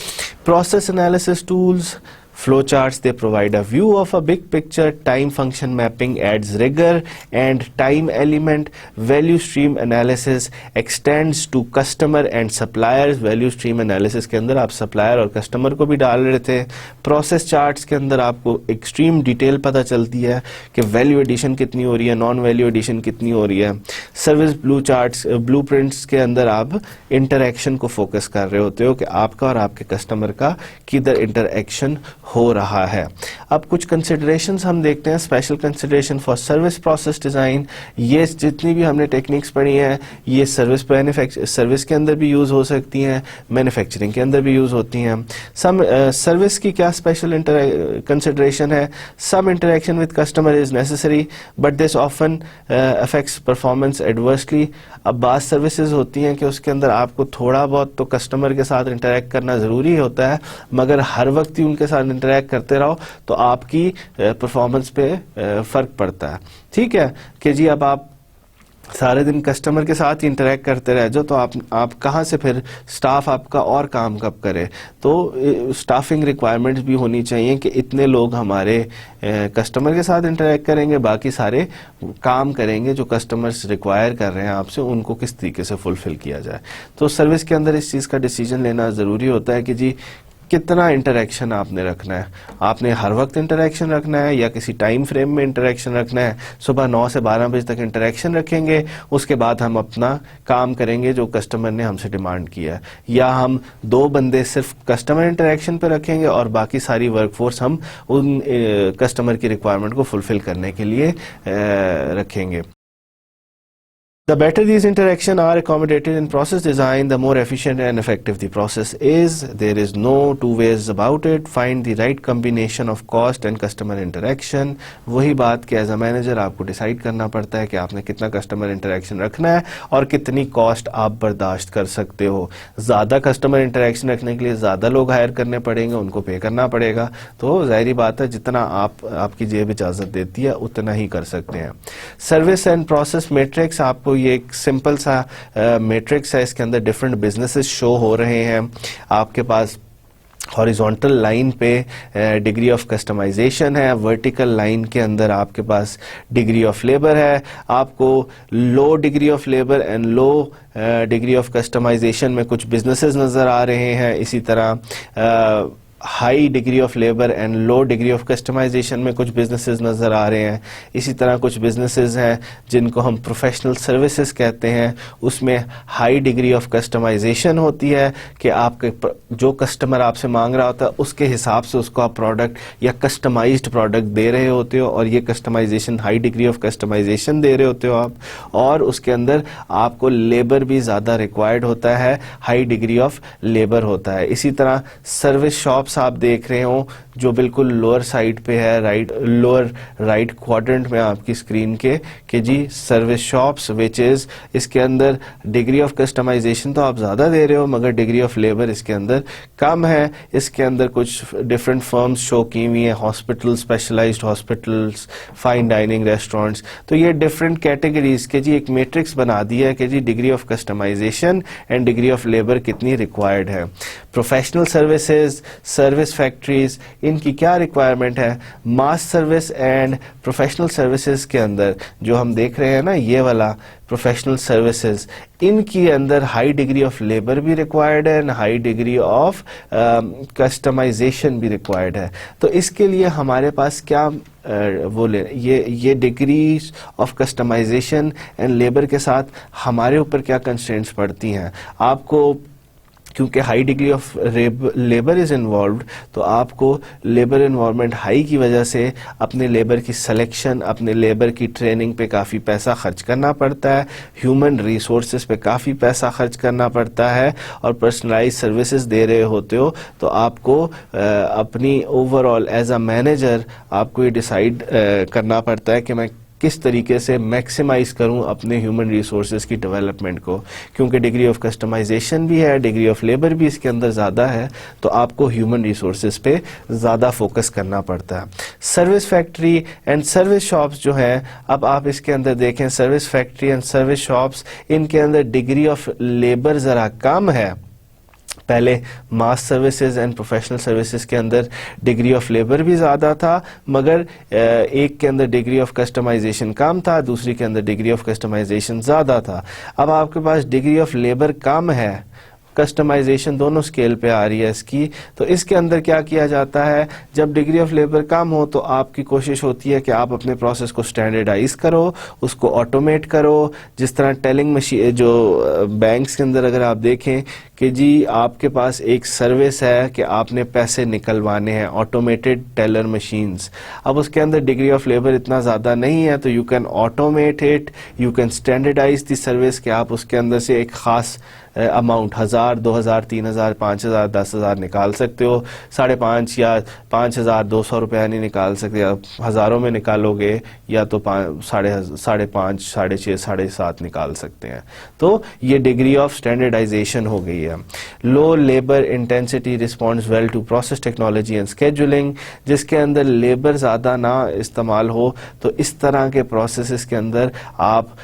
Process analysis tools, flowcharts, they provide a view of a big picture. Time function mapping adds rigor and time element. Value stream analysis extends to customer and suppliers. Value stream analysis के अंदर आप supplier और customer को भी डाल रहे थे। Process charts के अंदर आपको extreme detail पता चलती है कि value addition कितनी हो रही है, non value addition कितनी हो रही है। Service blueprints के अंदर आप interaction को focus कर रहे होते हो कि आपका और आपके customer का किधर interaction हो रहा है। अब कुछ कंसिडरेशंस हम देखते हैं, special consideration for service process design. ये जितनी भी हमने टेक्निक्स पढ़ी हैं ये सर्विस के अंदर भी यूज़ हो सकती हैं, मैन्युफैक्चरिंग के अंदर भी यूज़ होती हैं। सर्विस की क्या स्पेशल कंसिडरेशन है, some interaction with customer is necessary but this often affects performance adversely. अब बात सर्विसेज होती हैं कि उसके अंदर आपको थोड़ा बहुत तो कस्टमर के साथ इंटरेक्ट करना ज़रूरी होता है, मगर हर वक्त ही उनके साथ इंटरेक्ट करते रहो तो आपकी परफॉर्मेंस पे फ़र्क पड़ता है। ठीक है कि जी अब आप सारे दिन कस्टमर के साथ ही इंटरेक्ट करते रह जाओ तो आप कहाँ से फिर स्टाफ आपका और काम कब करे। तो स्टाफिंग रिक्वायरमेंट्स भी होनी चाहिए कि इतने लोग हमारे कस्टमर के साथ इंटरेक्ट करेंगे, बाकी सारे काम करेंगे जो कस्टमर्स रिक्वायर कर रहे हैं आपसे, उनको किस तरीके से फुलफिल किया जाए। तो सर्विस के अंदर इस चीज़ का डिसीजन लेना ज़रूरी होता है कि जी कितना इंटरेक्शन आपने रखना है, आपने हर वक्त इंटरेक्शन रखना है या किसी टाइम फ्रेम में इंटरेक्शन रखना है। सुबह 9 से 12 बजे तक इंटरेक्शन रखेंगे, उसके बाद हम अपना काम करेंगे जो कस्टमर ने हमसे डिमांड किया है, या हम 2 बंदे सिर्फ कस्टमर इंटरेक्शन पे रखेंगे और बाकी सारी वर्कफोर्स हम उन कस्टमर की रिक्वायरमेंट को फुलफिल करने के लिए रखेंगे। The better these interactions are accommodated in process design, the more efficient and effective the process is. There is no two ways about it. Find the right combination of cost and customer interaction. वही बात कि as a manager आपको decide करना पड़ता है कि आपने कितना कस्टमर इंटरेक्शन रखना है और कितनी कॉस्ट आप बर्दाश्त कर सकते हो। ज़्यादा कस्टमर इंटरेक्शन रखने के लिए ज़्यादा लोग हायर करने पड़ेंगे, उनको पे करना पड़ेगा। तो ज़ाहिरी बात है जितना आपकी जेब इजाज़त देती है उतना ही कर सकते हैं। सर्विस एंड प्रोसेस मैट्रिक्स, आपको ये एक सिंपल सा मैट्रिक्स है, इसके अंदर डिफरेंट बिजनेसेस शो हो रहे हैं। आपके पास हॉरिजॉन्टल लाइन पे डिग्री ऑफ कस्टमाइजेशन है, वर्टिकल लाइन के अंदर आपके पास डिग्री ऑफ लेबर है। आपको low degree of labour and low degree of customisation में कुछ बिजनेसेस नज़र आ रहे हैं। इसी तरह high degree of labour and low degree of customisation में कुछ बिजनेसेस नज़र आ रहे हैं। इसी तरह कुछ बिजनेसेस हैं जिनको हम प्रोफेशनल सर्विसेज कहते हैं, उसमें हाई डिग्री ऑफ कस्टमाइजेशन होती है कि आपके जो कस्टमर आपसे मांग रहा होता है उसके हिसाब से उसको आप प्रोडक्ट या कस्टमाइज्ड प्रोडक्ट दे रहे होते हो, और ये customisation high degree of customisation दे रहे होते हो आप, और उसके अंदर आपको लेबर भी ज़्यादा रिक्वायर्ड होता है, हाई डिग्री ऑफ लेबर होता है। इसी तरह सर्विस शॉप्स आप देख रहे हो जो बिल्कुल लोअर साइड पे है, लोअर राइट क्वाड्रेंट में आपकी स्क्रीन के, कि जी सर्विस शॉप्स विच इज, इसके अंदर डिग्री ऑफ कस्टमाइजेशन तो आप ज़्यादा दे रहे हो मगर डिग्री ऑफ लेबर इसके अंदर कम है। इसके अंदर कुछ डिफरेंट फर्म्स शो की हुई हैं, hospital, specialized hospitals, fine dining restaurants. तो ये डिफरेंट कैटेगरीज के जी एक मैट्रिक्स बना दिया है कि जी degree of customization and degree of labour कितनी रिक्वायर्ड है। प्रोफेशनल सर्विसेज, सर्विस फैक्ट्रीज, इनकी क्या रिक्वायरमेंट है। Mass service and professional services के अंदर जो हम देख रहे हैं ना, ये वाला प्रोफेशनल सर्विसेज, इनकी अंदर हाई डिग्री ऑफ लेबर भी रिक्वायर्ड है and high degree of customization भी रिक्वायर्ड है। तो इसके लिए हमारे पास क्या ये degrees of customization and labour के साथ हमारे ऊपर क्या कंस्ट्रेंट्स पड़ती हैं। आपको क्योंकि high degree of labour is involved, तो आपको लेबर इन्वॉल्वमेंट हाई की वजह से अपने लेबर की सिलेक्शन, अपने लेबर की ट्रेनिंग पे काफ़ी पैसा खर्च करना पड़ता है, ह्यूमन रिसोर्सेज पे काफ़ी पैसा खर्च करना पड़ता है, और पर्सनलाइज सर्विसेज दे रहे होते हो तो आपको अपनी ओवरऑल एज अ मैनेजर आपको ये डिसाइड करना पड़ता है कि मैं किस तरीके से मैक्सिमाइज करूं अपने ह्यूमन रिसोर्सेज की डेवलपमेंट को। क्योंकि डिग्री ऑफ कस्टमाइजेशन भी है, डिग्री ऑफ लेबर भी इसके अंदर ज़्यादा है, तो आपको ह्यूमन रिसोर्सेज पे ज़्यादा फोकस करना पड़ता है। Service factory and service shops जो हैं, अब आप इसके अंदर देखें service factory and service shops, इनके अंदर डिग्री ऑफ लेबर ज़रा कम है। पहले मास सर्विसेज एंड प्रोफेशनल सर्विसेज के अंदर डिग्री ऑफ लेबर भी ज़्यादा था, मगर एक के अंदर डिग्री ऑफ कस्टमाइजेशन कम था, दूसरी के अंदर डिग्री ऑफ कस्टमाइजेशन ज़्यादा था। अब आपके पास डिग्री ऑफ लेबर कम है, कस्टमाइजेशन दोनों स्केल पे आ रही है इसकी। तो इसके अंदर क्या किया जाता है, जब डिग्री ऑफ लेबर कम हो तो आपकी कोशिश होती है कि आप अपने प्रोसेस को स्टैंडर्डाइज करो, उसको ऑटोमेट करो। जिस तरह टेलिंग मशीन, जो बैंक्स के अंदर अगर आप देखें कि जी आपके पास एक सर्विस है कि आपने पैसे निकलवाने हैं, ऑटोमेटेड टेलर मशीन्स। अब उसके अंदर डिग्री ऑफ लेबर इतना ज़्यादा नहीं है, तो you can automate it, you can standardize the service कि आप उसके अंदर से एक ख़ास अमाउंट 1000, 2000, 3000, 5000, 10,000 निकाल सकते हो। 5,500 या 5,200 रुपया नहीं निकाल सकते, आप हज़ारों में निकालोगे या तो 5,500, 6,500, 7,500 निकाल सकते हैं। तो ये डिग्री ऑफ स्टैंडर्डाइजेशन हो गई है। Low labour intensity responds well to process technology and scheduling, जिसके अंदर लेबर ज़्यादा ना इस्तेमाल हो, तो इस तरह के प्रोसेसेस के अंदर आप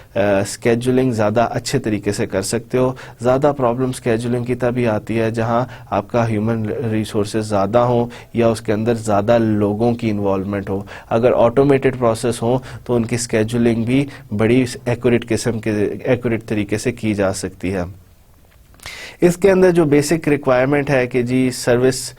स्केजुलिंग ज़्यादा अच्छे तरीके से कर सकते हो। ज़्यादा प्रॉब्लम स्केजुलिंग की तभी आती है जहां आपका ह्यूमन रिसोर्सेज ज़्यादा हो या उसके अंदर ज़्यादा लोगों की इन्वॉल्वमेंट हो। अगर ऑटोमेटेड प्रोसेस हो तो उनकी स्केजुलिंग भी बड़ी एक्यूरेट तरीके से की जा सकती है। इसके अंदर जो बेसिक रिक्वायरमेंट है कि जी service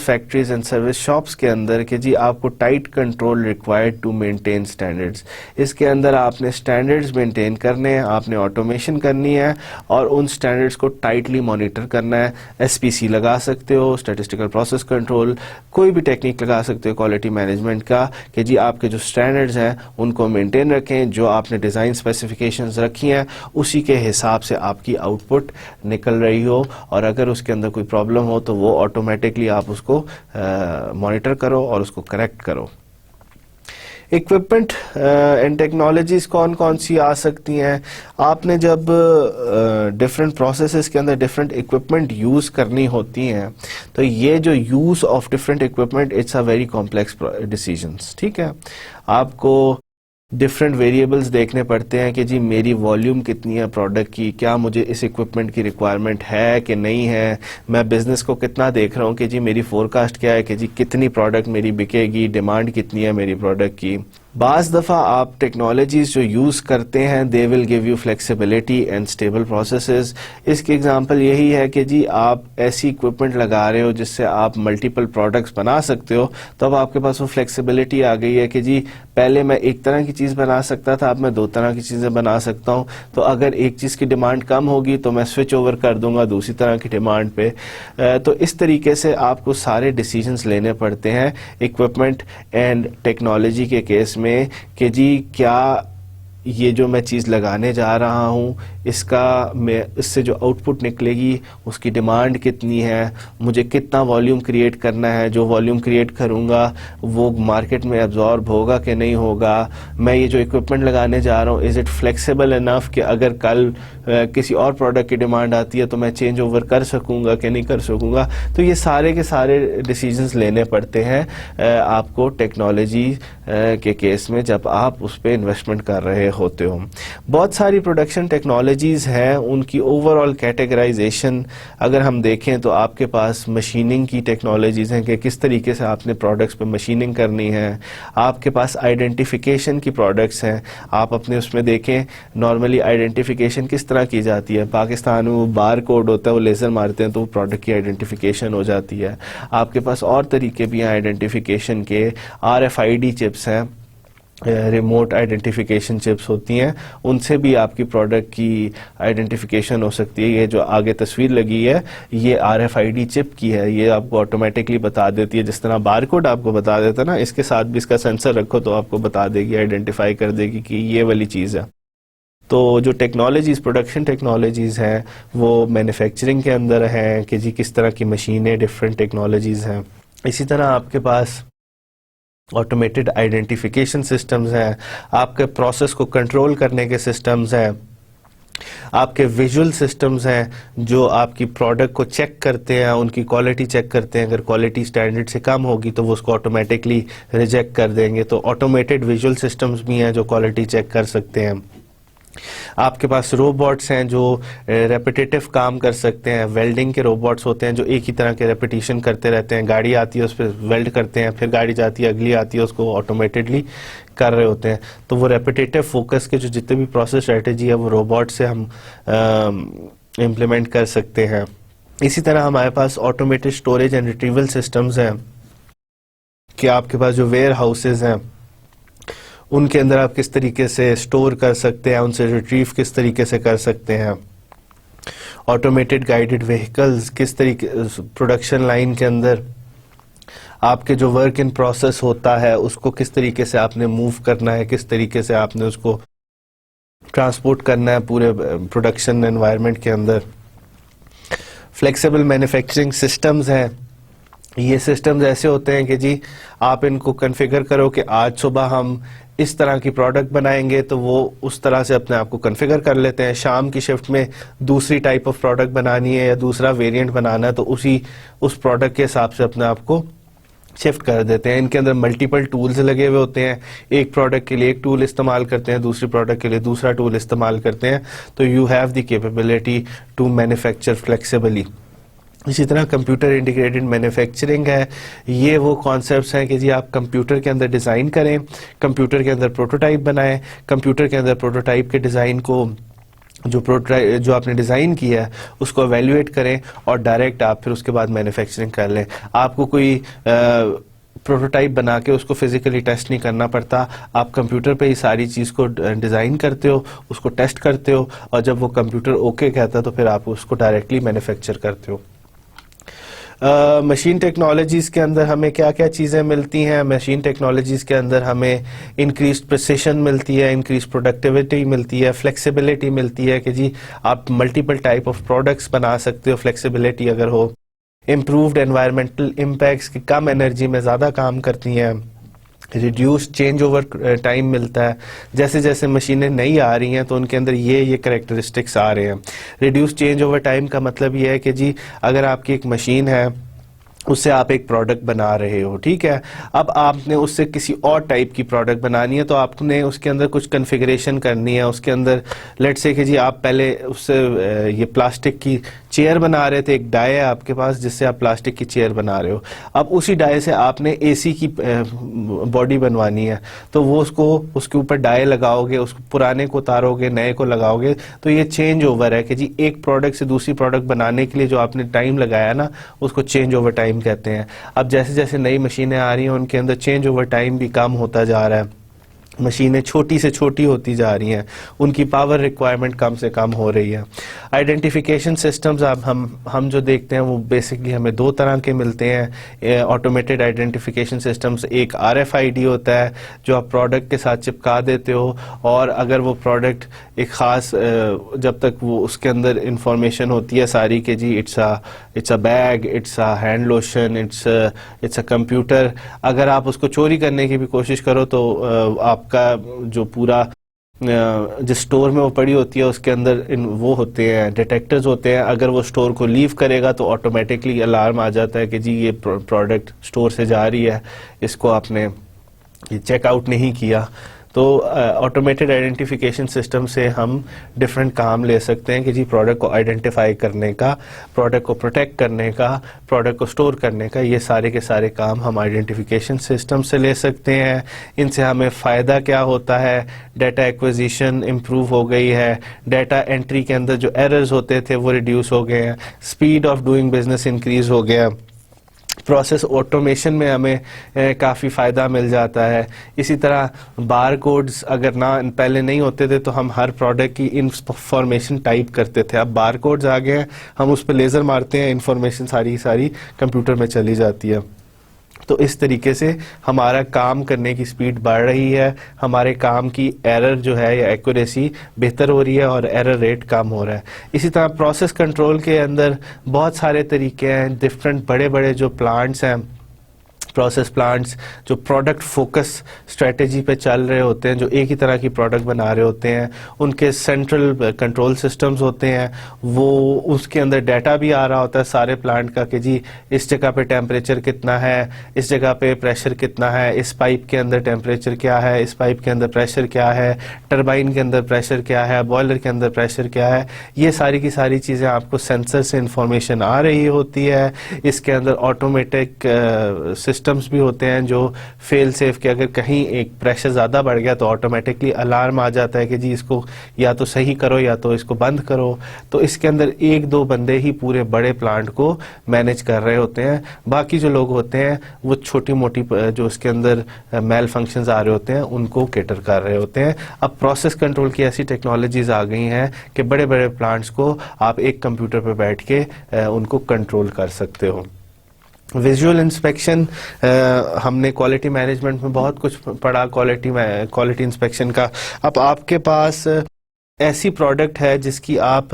factories and service shops के अंदर कि जी आपको tight control required to maintain standards. इसके अंदर आपने स्टैंडर्ड्स मेंटेन करने हैं, आपने ऑटोमेशन करनी है और उन स्टैंडर्ड्स को टाइटली मॉनिटर करना है। एसपीसी लगा सकते हो, स्टैटिस्टिकल प्रोसेस कंट्रोल, कोई भी टेक्निक लगा सकते हो क्वालिटी मैनेजमेंट का कि जी आपके जो स्टैंडर्ड्स हैं उनको मेंटेन रखें, जो आपने डिज़ाइन स्पेसिफिकेशंस रखी हैं उसी के हिसाब से आपकी आउटपुट निकल रही हो, और अगर उसके अंदर कोई प्रॉब्लम हो तो वो ऑटोमेटिकली आप उसको मॉनिटर करो और उसको करेक्ट करो। इक्विपमेंट एंड टेक्नोलॉजीज कौन कौन सी आ सकती हैं, आपने जब डिफरेंट प्रोसेसेस के अंदर डिफरेंट इक्विपमेंट यूज़ करनी होती हैं तो ये जो use of different equipment it's a very complex decisions. ठीक है, आपको डिफरेंट वेरिएबल्स देखने पड़ते हैं कि जी मेरी वॉल्यूम कितनी है प्रोडक्ट की, क्या मुझे इस इक्विपमेंट की रिक्वायरमेंट है कि नहीं है, मैं बिज़नेस को कितना देख रहा हूँ कि जी मेरी फोरकास्ट क्या है कि जी कितनी प्रोडक्ट मेरी बिकेगी, डिमांड कितनी है मेरी प्रोडक्ट की। बाज़ दफ़ा आप टेक्नोलॉजीज़ जो यूज़ करते हैं they will give you flexibility and stable processes. इसकी एग्जांपल यही है कि जी आप ऐसी इक्विपमेंट लगा रहे हो जिससे आप मल्टीपल प्रोडक्ट्स बना सकते हो, तो अब आपके पास वो फ्लेक्सिबिलिटी आ गई है कि जी पहले मैं एक तरह की चीज़ बना सकता था, अब मैं 2 तरह की चीज़ें बना सकता हूँ। तो अगर एक चीज़ की डिमांड कम होगी तो मैं स्विच ओवर कर दूंगा दूसरी तरह की डिमांड पे। तो इस तरीके से आपको सारे डिसीजंस लेने पड़ते हैं इक्विपमेंट एंड टेक्नोलॉजी के केस में कि जी क्या ये जो मैं चीज़ लगाने जा रहा हूँ इससे जो आउटपुट निकलेगी उसकी डिमांड कितनी है, मुझे कितना वॉल्यूम क्रिएट करना है, जो वॉल्यूम क्रिएट करूँगा वो मार्केट में एब्जॉर्ब होगा कि नहीं होगा, मैं ये जो इक्विपमेंट लगाने जा रहा हूँ इज़ इट फ्लेक्सिबल इनफ कि अगर कल किसी और प्रोडक्ट की डिमांड आती है तो मैं चेंज ओवर कर सकूँगा कि नहीं कर सकूँगा। तो ये सारे के सारे डिसीजंस लेने पड़ते हैं आपको टेक्नोलॉजी के केस में जब आप उस पर इन्वेस्टमेंट कर रहे होते हो। बहुत सारी प्रोडक्शन टेक्नोलॉजीज़ हैं, उनकी ओवरऑल कैटेगराइजेशन अगर हम देखें तो आपके पास मशीनिंग की टेक्नोलॉजीज़ हैं कि किस तरीके से आपने प्रोडक्ट्स पे मशीनिंग करनी है। आपके पास आइडेंटिफिकेशन की प्रोडक्ट्स हैं, आप अपने उसमें देखें नॉर्मली आइडेंटिफिकेशन किस तरह की जाती है। पाकिस्तान में वो बार कोड होता है, वो लेज़र मारते हैं तो वो प्रोडक्ट की आइडेंटिफिकेशन हो जाती है। आपके पास और तरीके भी हैं आइडेंटिफिकेशन के, RFID चिप्स हैं, रिमोट आइडेंटिफिकेशन चिप्स होती हैं, उनसे भी आपकी प्रोडक्ट की आइडेंटिफिकेशन हो सकती है। ये जो आगे तस्वीर लगी है ये RFID चिप की है, ये आपको ऑटोमेटिकली बता देती है, जिस तरह बार कोड आपको बता देता है ना, इसके साथ भी इसका सेंसर रखो तो आपको बता देगी, आइडेंटिफाई कर देगी कि ये वाली चीज़ है। तो जो टेक्नोलॉजीज़ प्रोडक्शन टेक्नोलॉजीज़ हैं वो मैन्युफैक्चरिंग के अंदर हैं कि जी किस तरह की मशीनें डिफरेंट टेक्नोलॉजीज़ हैं। इसी तरह आपके पास ऑटोमेटेड आइडेंटिफिकेशन सिस्टम्स हैं, आपके प्रोसेस को कंट्रोल करने के सिस्टम्स हैं, आपके विजुअल सिस्टम्स हैं जो आपकी प्रोडक्ट को चेक करते हैं, उनकी क्वालिटी चेक करते हैं। अगर क्वालिटी स्टैंडर्ड से कम होगी तो वो उसको ऑटोमेटिकली रिजेक्ट कर देंगे। तो ऑटोमेटेड विजुअल सिस्टम्स भी हैं जो क्वालिटी चेक कर सकते हैं। आपके पास रोबोट्स हैं जो रेपिटेटिव काम कर सकते हैं, वेल्डिंग के रोबोट्स होते हैं जो एक ही तरह के रेपिटेशन करते रहते हैं। गाड़ी आती है उस पर वेल्ड करते हैं, फिर गाड़ी जाती है अगली आती है उसको ऑटोमेटेडली कर रहे होते हैं। तो वो रेपिटेटिव फोकस के जो जितने भी प्रोसेस स्ट्रेटेजी है वो रोबोट से हम इम्प्लीमेंट कर सकते हैं। इसी तरह हमारे पास automated storage and retrieval systems हैं कि आपके पास जो वेयर हाउसेज हैं उनके अंदर आप किस तरीके से स्टोर कर सकते हैं, उनसे रिट्रीव किस तरीके से कर सकते हैं। ऑटोमेटेड गाइडेड व्हीकल्स, किस तरीके प्रोडक्शन लाइन के अंदर आपके जो वर्क इन प्रोसेस होता है उसको किस तरीके से आपने मूव करना है, किस तरीके से आपने उसको ट्रांसपोर्ट करना है पूरे प्रोडक्शन एनवायरनमेंट के अंदर। फ्लेक्सिबल मैन्युफैक्चरिंग सिस्टम्स हैं, ये सिस्टम्स ऐसे होते हैं कि जी आप इनको कॉन्फ़िगर करो कि आज सुबह हम इस तरह की प्रोडक्ट बनाएंगे तो वो उस तरह से अपने आप को कॉन्फ़िगर कर लेते हैं। शाम की शिफ्ट में दूसरी टाइप ऑफ प्रोडक्ट बनानी है या दूसरा वेरिएंट बनाना है तो उस प्रोडक्ट के हिसाब से अपने आप को शिफ्ट कर देते हैं। इनके अंदर मल्टीपल टूल्स लगे हुए होते हैं, एक प्रोडक्ट के लिए एक टूल इस्तेमाल करते हैं, दूसरी प्रोडक्ट के लिए दूसरा टूल इस्तेमाल करते हैं, तो you have the capability to manufacture flexibly. इसी तरह कंप्यूटर इंटीग्रेटेड मैन्युफैक्चरिंग है, ये वो कॉन्सेप्ट्स हैं कि जी आप कंप्यूटर के अंदर डिज़ाइन करें, कंप्यूटर के अंदर प्रोटोटाइप बनाएं, कंप्यूटर के अंदर प्रोटोटाइप के डिज़ाइन को जो आपने डिज़ाइन किया है उसको एवेल्युएट करें और डायरेक्ट आप फिर उसके बाद मैन्युफैक्चरिंग कर लें। आपको कोई प्रोटोटाइप बना के उसको फिजिकली टेस्ट नहीं करना पड़ता, आप कंप्यूटर पे ही सारी चीज़ को डिज़ाइन करते हो, उसको टेस्ट करते हो और जब वो कंप्यूटर ओके कहता है तो फिर आप उसको डायरेक्टली मैन्युफैक्चर करते हो। मशीन टेक्नोलॉजीज़ के अंदर हमें क्या क्या चीज़ें मिलती हैं? मशीन टेक्नोलॉजीज़ के अंदर हमें इंक्रीज प्रिसिशन मिलती है, इंक्रीज प्रोडक्टिविटी मिलती है, फ्लेक्सिबिलिटी मिलती है कि जी आप मल्टीपल टाइप ऑफ प्रोडक्ट्स बना सकते हो, फ्लेक्सिबिलिटी अगर हो। इम्प्रूव्ड एनवायरमेंटल इम्पैक्ट्स की कम एनर्जी में ज़्यादा काम करती हैं। रिड्यूस चेंज ओवर टाइम मिलता है, जैसे जैसे मशीनें नई आ रही हैं तो उनके अंदर ये करैक्टरिस्टिक्स आ रहे हैं। रिड्यूस चेंज ओवर टाइम का मतलब ये है कि जी अगर आपकी एक मशीन है उससे आप एक प्रोडक्ट बना रहे हो, ठीक है, अब आपने उससे किसी और टाइप की प्रोडक्ट बनानी है तो आपने उसके अंदर कुछ कॉन्फ़िगरेशन करनी है। उसके अंदर लेट्स से कि जी आप पहले उससे ये प्लास्टिक की चेयर बना रहे थे, एक डाई है आपके पास जिससे आप प्लास्टिक की चेयर बना रहे हो, अब उसी डाई से आपने एसी की बॉडी बनवानी है तो वो उसके ऊपर डाई लगाओगे, उसको पुराने को उतारोगे, नए को लगाओगे, तो ये चेंज ओवर है कि जी एक प्रोडक्ट से दूसरी प्रोडक्ट बनाने के लिए जो आपने टाइम लगाया ना उसको चेंज ओवर टाइम कहते हैं। अब जैसे जैसे नई मशीनें आ रही हैं उनके अंदर चेंज ओवर टाइम भी कम होता जा रहा है, मशीनें छोटी से छोटी होती जा रही हैं, उनकी पावर रिक्वायरमेंट कम से कम हो रही है। आइडेंटिफिकेशन सिस्टम्स अब हम जो देखते हैं वो बेसिकली हमें दो तरह के मिलते हैं ऑटोमेटेड आइडेंटिफिकेशन सिस्टम्स। एक RFID होता है जो आप प्रोडक्ट के साथ चिपका देते हो और अगर वो प्रोडक्ट एक ख़ास जब तक वो उसके अंदर इंफॉर्मेशन होती है सारी कि जी it's a bag, it's a hand lotion, it's a computer, अगर आप उसको चोरी करने की भी कोशिश करो तो आपका जो पूरा जिस स्टोर में वो पड़ी होती है उसके अंदर वो होते हैं डिटेक्टर्स होते हैं, अगर वो स्टोर को लीव करेगा तो ऑटोमेटिकली अलार्म आ जाता है कि जी ये प्रोडक्ट स्टोर से जा रही है, इसको आपने चेकआउट नहीं किया। तो ऑटोमेटेड आइडेंटिफिकेशन सिस्टम से हम डिफरेंट काम ले सकते हैं कि जी प्रोडक्ट को आइडेंटिफाई करने का, प्रोडक्ट को प्रोटेक्ट करने का, प्रोडक्ट को स्टोर करने का, ये सारे के सारे काम हम आइडेंटिफिकेशन सिस्टम से ले सकते हैं। इनसे हमें फ़ायदा क्या होता है? डाटा एक्विजिशन इम्प्रूव हो गई है, डाटा एंट्री के अंदर जो एरर्स होते थे वो रिड्यूस हो गए हैं, speed of doing business increase हो गया, प्रोसेस ऑटोमेशन में हमें काफ़ी फ़ायदा मिल जाता है। इसी तरह बार कोड्स अगर ना पहले नहीं होते थे तो हम हर प्रोडक्ट की इंफॉर्मेशन टाइप करते थे, अब बार कोड्स आ गए हैं, हम उस पर लेज़र मारते हैं, इंफॉर्मेशन सारी कंप्यूटर में चली जाती है। तो इस तरीके से हमारा काम करने की स्पीड बढ़ रही है, हमारे काम की एरर जो है या एक्यूरेसी बेहतर हो रही है और एरर रेट कम हो रहा है। इसी तरह प्रोसेस कंट्रोल के अंदर बहुत सारे तरीके हैं, डिफरेंट बड़े बड़े जो प्लांट्स हैं, प्रोसेस प्लांट्स जो प्रोडक्ट फोकस स्ट्रेटेजी पे चल रहे होते हैं, जो एक ही तरह की प्रोडक्ट बना रहे होते हैं, उनके सेंट्रल कंट्रोल सिस्टम्स होते हैं, वो उसके अंदर डाटा भी आ रहा होता है सारे प्लांट का कि जी इस जगह पे टेम्परेचर कितना है, इस जगह पे प्रेशर कितना है, इस पाइप के अंदर टेम्परेचर क्या है, इस पाइप के अंदर प्रेशर क्या है, टरबाइन के अंदर प्रेशर क्या है, बॉयलर के अंदर प्रेशर क्या है, ये सारी की सारी चीज़ें आपको सेंसर से इंफॉर्मेशन आ रही होती है। इसके अंदर ऑटोमेटिक सिस्टम्स भी होते हैं जो फेल सेफ के, अगर कहीं एक प्रेशर ज़्यादा बढ़ गया तो ऑटोमेटिकली अलार्म आ जाता है कि जी इसको या तो सही करो या तो इसको बंद करो। तो इसके अंदर एक दो बंदे ही पूरे बड़े प्लांट को मैनेज कर रहे होते हैं, बाकी जो लोग होते हैं वो छोटी मोटी जो उसके अंदर मेल फंक्शंस आ रहे होते हैं उनको केटर कर रहे होते हैं। अब प्रोसेस कंट्रोल की ऐसी टेक्नोलॉजीज आ गई हैं कि बड़े बड़े प्लांट्स को आप एक कंप्यूटर पर बैठ के उनको कंट्रोल कर सकते हो। विजुअल इंस्पेक्शन, हमने क्वालिटी मैनेजमेंट में बहुत कुछ पढ़ा क्वालिटी इंस्पेक्शन का। अब आपके पास ऐसी प्रोडक्ट है जिसकी आप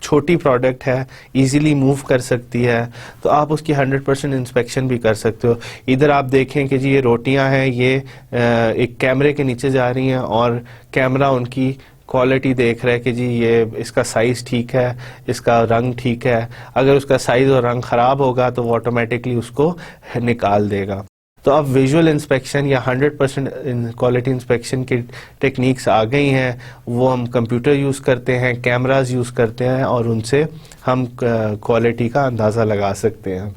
छोटी प्रोडक्ट है, इजीली मूव कर सकती है, तो आप उसकी 100% इंस्पेक्शन भी कर सकते हो। इधर आप देखें कि जी ये रोटियां हैं, ये एक कैमरे के नीचे जा रही हैं और कैमरा उनकी क्वालिटी देख रहा है कि जी ये इसका साइज़ ठीक है, इसका रंग ठीक है। अगर उसका साइज़ और रंग ख़राब होगा तो वो ऑटोमेटिकली उसको निकाल देगा। तो अब विजुअल इंस्पेक्शन या 100% क्वालिटी इंस्पेक्शन की टेक्निक्स आ गई हैं, वो हम कंप्यूटर यूज़ करते हैं, कैमरास यूज़ करते हैं और उनसे हम क्वालिटी का अंदाज़ा लगा सकते हैं।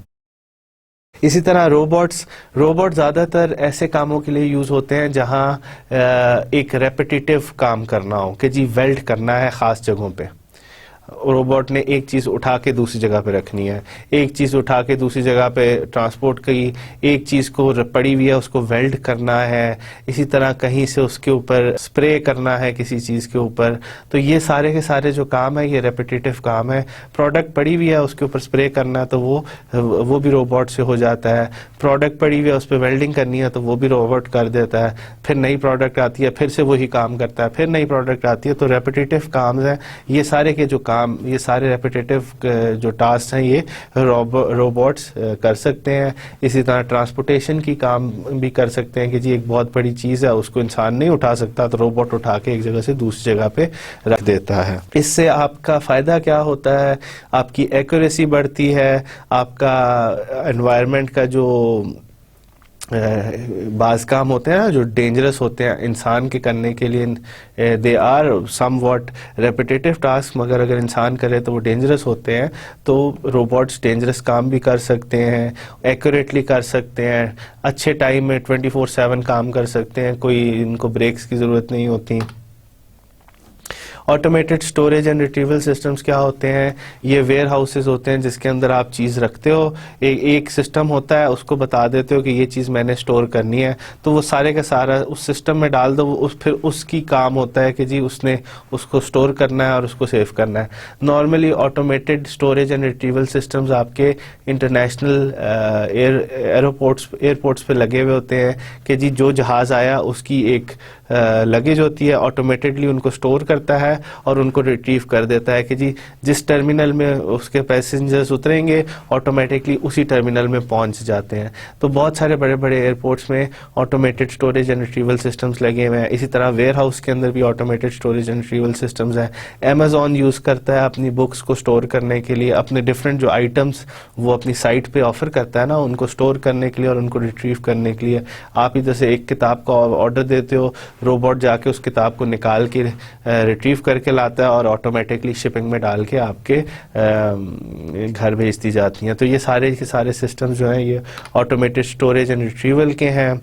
इसी तरह रोबोट ज़्यादातर ऐसे कामों के लिए यूज़ होते हैं जहां एक रेपिटेटिव काम करना हो कि जी वेल्ड करना है ख़ास जगहों पे। रोबोट ने एक चीज़ उठा के दूसरी जगह पे रखनी है, एक चीज़ उठा के दूसरी जगह पे ट्रांसपोर्ट की, एक चीज़ को पड़ी हुई है उसको वेल्ड करना है, इसी तरह कहीं से उसके ऊपर स्प्रे करना है किसी चीज़ के ऊपर। तो ये सारे के सारे जो काम है ये रेपिटेटिव काम है। प्रोडक्ट पड़ी हुई है उसके ऊपर स्प्रे करना है तो वो भी रोबोट से हो जाता है। प्रोडक्ट पड़ी हुई है उस पर वेल्डिंग करनी है तो वो भी रोबोट कर देता है। फिर नई प्रोडक्ट आती है फिर से वही काम करता है, फिर नई प्रोडक्ट आती है। तो रेपिटेटिव काम है ये सारे के जो ये सारे रेपिटेटिव जो टास्क हैं ये रोबोट्स कर सकते हैं। इसी तरह ट्रांसपोर्टेशन की काम भी कर सकते हैं कि जी एक बहुत बड़ी चीज़ है उसको इंसान नहीं उठा सकता तो रोबोट उठा के एक जगह से दूसरी जगह पे रख देता है। इससे आपका फ़ायदा क्या होता है, आपकी एक्यूरेसी बढ़ती है, आपका एनवायरनमेंट का जो बाज़ काम होते हैं जो डेंजरस होते हैं इंसान के करने के लिए, they are somewhat repetitive task, मगर अगर इंसान करे तो वो डेंजरस होते हैं। तो रोबोट्स डेंजरस काम भी कर सकते हैं, एक्यूरेटली कर सकते हैं, अच्छे टाइम में 24/7 काम कर सकते हैं, कोई इनको ब्रेक्स की ज़रूरत नहीं होती। Automated storage and retrieval systems क्या होते हैं, ये वेयर हाउसेज होते हैं जिसके अंदर आप चीज़ रखते हो, एक सिस्टम होता है उसको बता देते हो कि ये चीज़ मैंने स्टोर करनी है तो वो सारे का सारा उस सिस्टम में डाल दो, फिर उसकी काम होता है कि जी उसने उसको स्टोर करना है और उसको सेव करना है। Normally automated storage and retrieval systems आपके इंटरनेशनल एयरपोर्ट्स पे लगे हुए होते हैं कि जी जो जहाज़ आया उसकी एक लगेज होती है, ऑटोमेटेडली उनको स्टोर करता है और उनको रिट्रीव कर देता है कि जी जिस टर्मिनल में उसके पैसेंजर्स उतरेंगे ऑटोमेटिकली उसी टर्मिनल में पहुंच जाते हैं। तो बहुत सारे बड़े बड़े एयरपोर्ट्स में automated storage and retrieval systems लगे हुए हैं। इसी तरह वेयर हाउस के अंदर भी automated storage and retrieval systems हैं। अमेजॉन यूज़ करता है अपनी बुक्स को स्टोर करने के लिए, अपने डिफरेंट जो आइटम्स वो अपनी साइट पे ऑफर करता है ना, उनको स्टोर करने के लिए और उनको रिट्रीव करने के लिए। आप इधर से एक किताब का ऑर्डर देते हो, रोबोट जाके उस किताब को निकाल के रिट्रीव करके लाता है और ऑटोमेटिकली शिपिंग में डाल के आपके घर भेज दी जाती हैं। तो ये सारे के सारे सिस्टम जो हैं ये ऑटोमेटेड स्टोरेज एंड रिट्रीवल के हैं।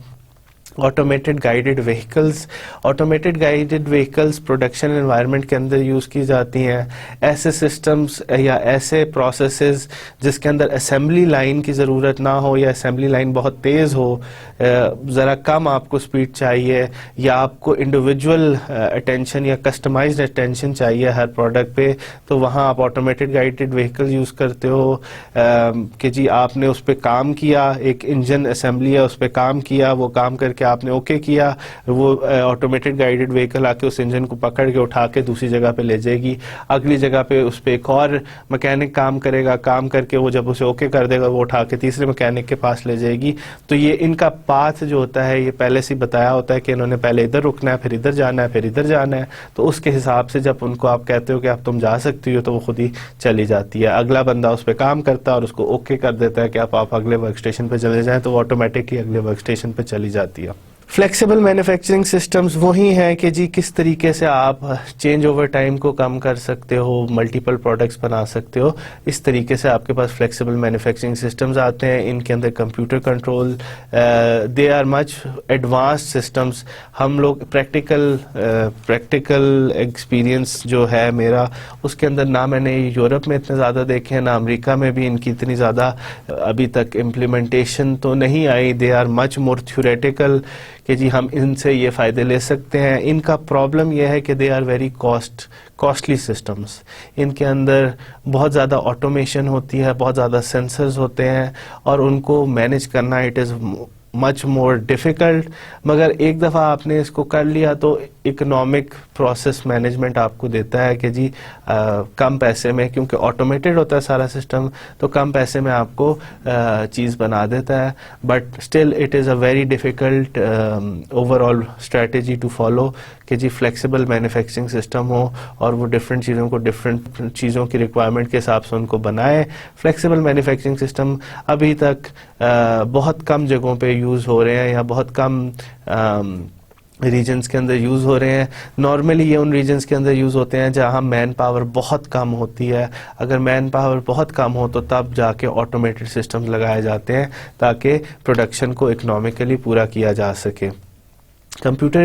Automated guided vehicles production environment के अंदर यूज़ की जाती हैं। ऐसे सिस्टम्स या ऐसे प्रोसेसेस जिसके अंदर असेंबली लाइन की ज़रूरत ना हो या असेंबली लाइन बहुत तेज़ हो, ज़रा कम आपको स्पीड चाहिए या आपको इंडिविजुअल अटेंशन या कस्टमाइज्ड अटेंशन चाहिए हर प्रोडक्ट पे, तो वहाँ आप ऑटोमेटेड गाइडेड व्हीकल यूज़ करते हो कि जी आपने उस पर काम किया, एक इंजन असेंबली है उस पर काम किया, वो काम करके आपने ओके किया, वो ऑटोमेटेड गाइडेड व्हीकल आके उस इंजन को पकड़ के उठा के दूसरी जगह पे ले जाएगी, अगली जगह पे उस पर एक और मैकेनिक काम करेगा, काम करके वो जब उसे ओके कर देगा वो उठा के तीसरे मैकेनिक के पास ले जाएगी। तो ये इनका पाथ जो होता है ये पहले से बताया होता है कि इन्होंने पहले इधर रुकना है, फिर इधर जाना है, फिर इधर जाना है। तो उसके हिसाब से जब उनको आप कहते हो कि अब तुम जा सकती हो तो वो खुद ही चली जाती है। अगला बंदा उस पर काम करता है और उसको ओके कर देता है कि आप अगले वर्क स्टेशन पर चले जाएँ, तो वो ऑटोमेटिकली अगले वर्क स्टेशन पर चली जाती है। फ्लेक्सिबल मैन्युफैक्चरिंग सिस्टम्स वही हैं कि जी किस तरीके से आप चेंज ओवर टाइम को कम कर सकते हो, मल्टीपल प्रोडक्ट्स बना सकते हो। इस तरीके से आपके पास फ्लेक्सिबल मैन्युफैक्चरिंग सिस्टम्स आते हैं। इनके अंदर computer control, they are much advanced systems. हम लोग प्रैक्टिकल एक्सपीरियंस जो है मेरा, उसके अंदर ना मैंने यूरोप में इतने ज़्यादा देखे हैं, ना अमेरिका में भी इनकी इतनी ज़्यादा अभी तक इम्प्लीमेंटेशन तो नहीं आई। They are much more theoretical कि जी हम इनसे ये फ़ायदे ले सकते हैं। इनका प्रॉब्लम यह है कि they are very costly systems. इनके अंदर बहुत ज़्यादा ऑटोमेशन होती है, बहुत ज़्यादा सेंसर्स होते हैं और उनको मैनेज करना it is much more difficult. मगर एक दफ़ा आपने इसको कर लिया तो इकोनॉमिक प्रोसेस मैनेजमेंट आपको देता है कि जी कम पैसे में, क्योंकि ऑटोमेटेड होता है सारा सिस्टम, तो कम पैसे में आपको चीज़ बना देता है। But still it is a very difficult overall strategy to follow कि जी फ्लेक्सिबल मैन्युफैक्चरिंग सिस्टम हो और वो डिफरेंट चीज़ों को डिफरेंट चीज़ों की रिक्वायरमेंट के हिसाब से उनको बनाए। फ्लेक्सिबल मैन्युफैक्चरिंग सिस्टम अभी तक बहुत कम जगहों पे यूज़ हो रहे हैं या बहुत कम रीजन्स के अंदर यूज़ हो रहे हैं। नॉर्मली ये उन रीजन्स के अंदर यूज़ होते हैं जहाँ मैन पावर बहुत कम होती है। अगर मैन पावर बहुत कम हो तो तब जाके ऑटोमेटेड सिस्टम्स लगाए जाते हैं ताकि प्रोडक्शन को इकोनॉमिकली पूरा किया जा सके। कंप्यूटर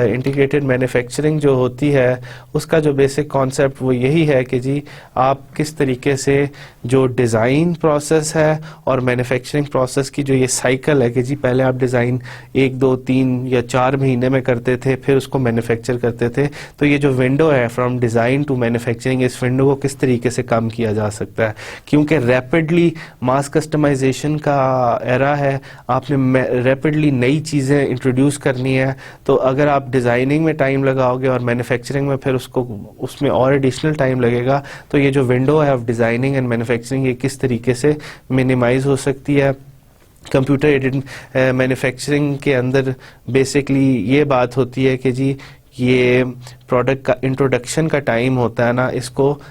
इंटीग्रेटेड मैन्युफैक्चरिंग जो होती है उसका जो बेसिक कॉन्सेप्ट वो यही है कि जी आप किस तरीके से जो डिज़ाइन प्रोसेस है और मैन्युफैक्चरिंग प्रोसेस की जो ये साइकिल है कि जी पहले आप डिज़ाइन 1, 2, 3 या 4 महीने में करते थे, फिर उसको मैन्युफैक्चर करते थे। तो ये जो विंडो है फ्रॉम डिज़ाइन टू मैन्युफैक्चरिंग, इस विंडो को किस तरीके से कम किया जा सकता है, क्योंकि रैपिडली मास कस्टमाइजेशन का एरा है। आपने रैपिडली नई चीज़ें इंट्रोड्यूस करनी है, तो अगर आप डिज़ाइनिंग में टाइम लगाओगे और मैन्युफैक्चरिंग में फिर उसमें और एडिशनल टाइम लगेगा, तो ये जो विंडो है ऑफ डिज़ाइनिंग एंड मैन्युफैक्चरिंग ये किस तरीके से मिनिमाइज हो सकती है। कंप्यूटर एडेड मैन्युफैक्चरिंग के अंदर बेसिकली ये बात होती है कि जी ये प्रोडक्ट का इंट्रोडक्शन का टाइम होता है ना, इसको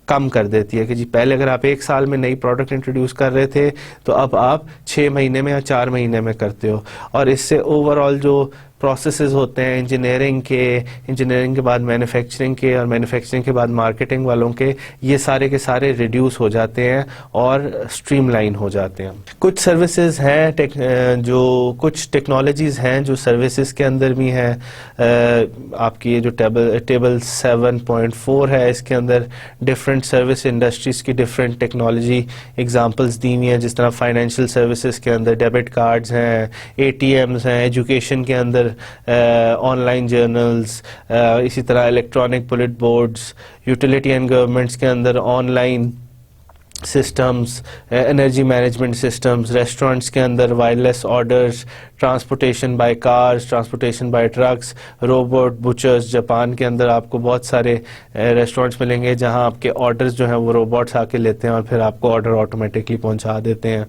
कम कर देती है कि जी पहले अगर आप 1 साल में नई प्रोडक्ट इंट्रोड्यूस कर रहे थे तो अब आप 6 महीने में या 4 महीने में करते हो। और इससे ओवरऑल जो प्रोसेसेस होते हैं इंजीनियरिंग के बाद मैन्युफैक्चरिंग के और मैन्युफैक्चरिंग के बाद मार्केटिंग वालों के, ये सारे के सारे रिड्यूस हो जाते हैं और स्ट्रीमलाइन हो जाते हैं। कुछ सर्विसेज हैं जो कुछ टेक्नोलॉजीज़ हैं जो सर्विसेज के अंदर भी हैं। आपकी ये जो टेबल 7.4 है, इसके अंदर डिफरेंट सर्विस इंडस्ट्रीज़ की डिफरेंट टेक्नोलॉजी एग्जांपल्स दी हुई हैं। जिस तरह फाइनेंशियल सर्विसेज के अंदर डेबिट कार्ड्स हैं, ATMs हैं, एजुकेशन के अंदर ऑनलाइन जर्नल्स, इसी तरह electronic bullet boards, utility and governments के अंदर online systems, energy management systems, restaurants के अंदर wireless orders, transportation by cars, transportation by trucks, robot butchers. Japan के अंदर आपको बहुत सारे रेस्टोरेंट्स मिलेंगे जहां आपके ऑर्डर्स जो हैं वो रोबोट्स आके लेते हैं और फिर आपको ऑर्डर ऑटोमेटिकली पहुंचा देते हैं।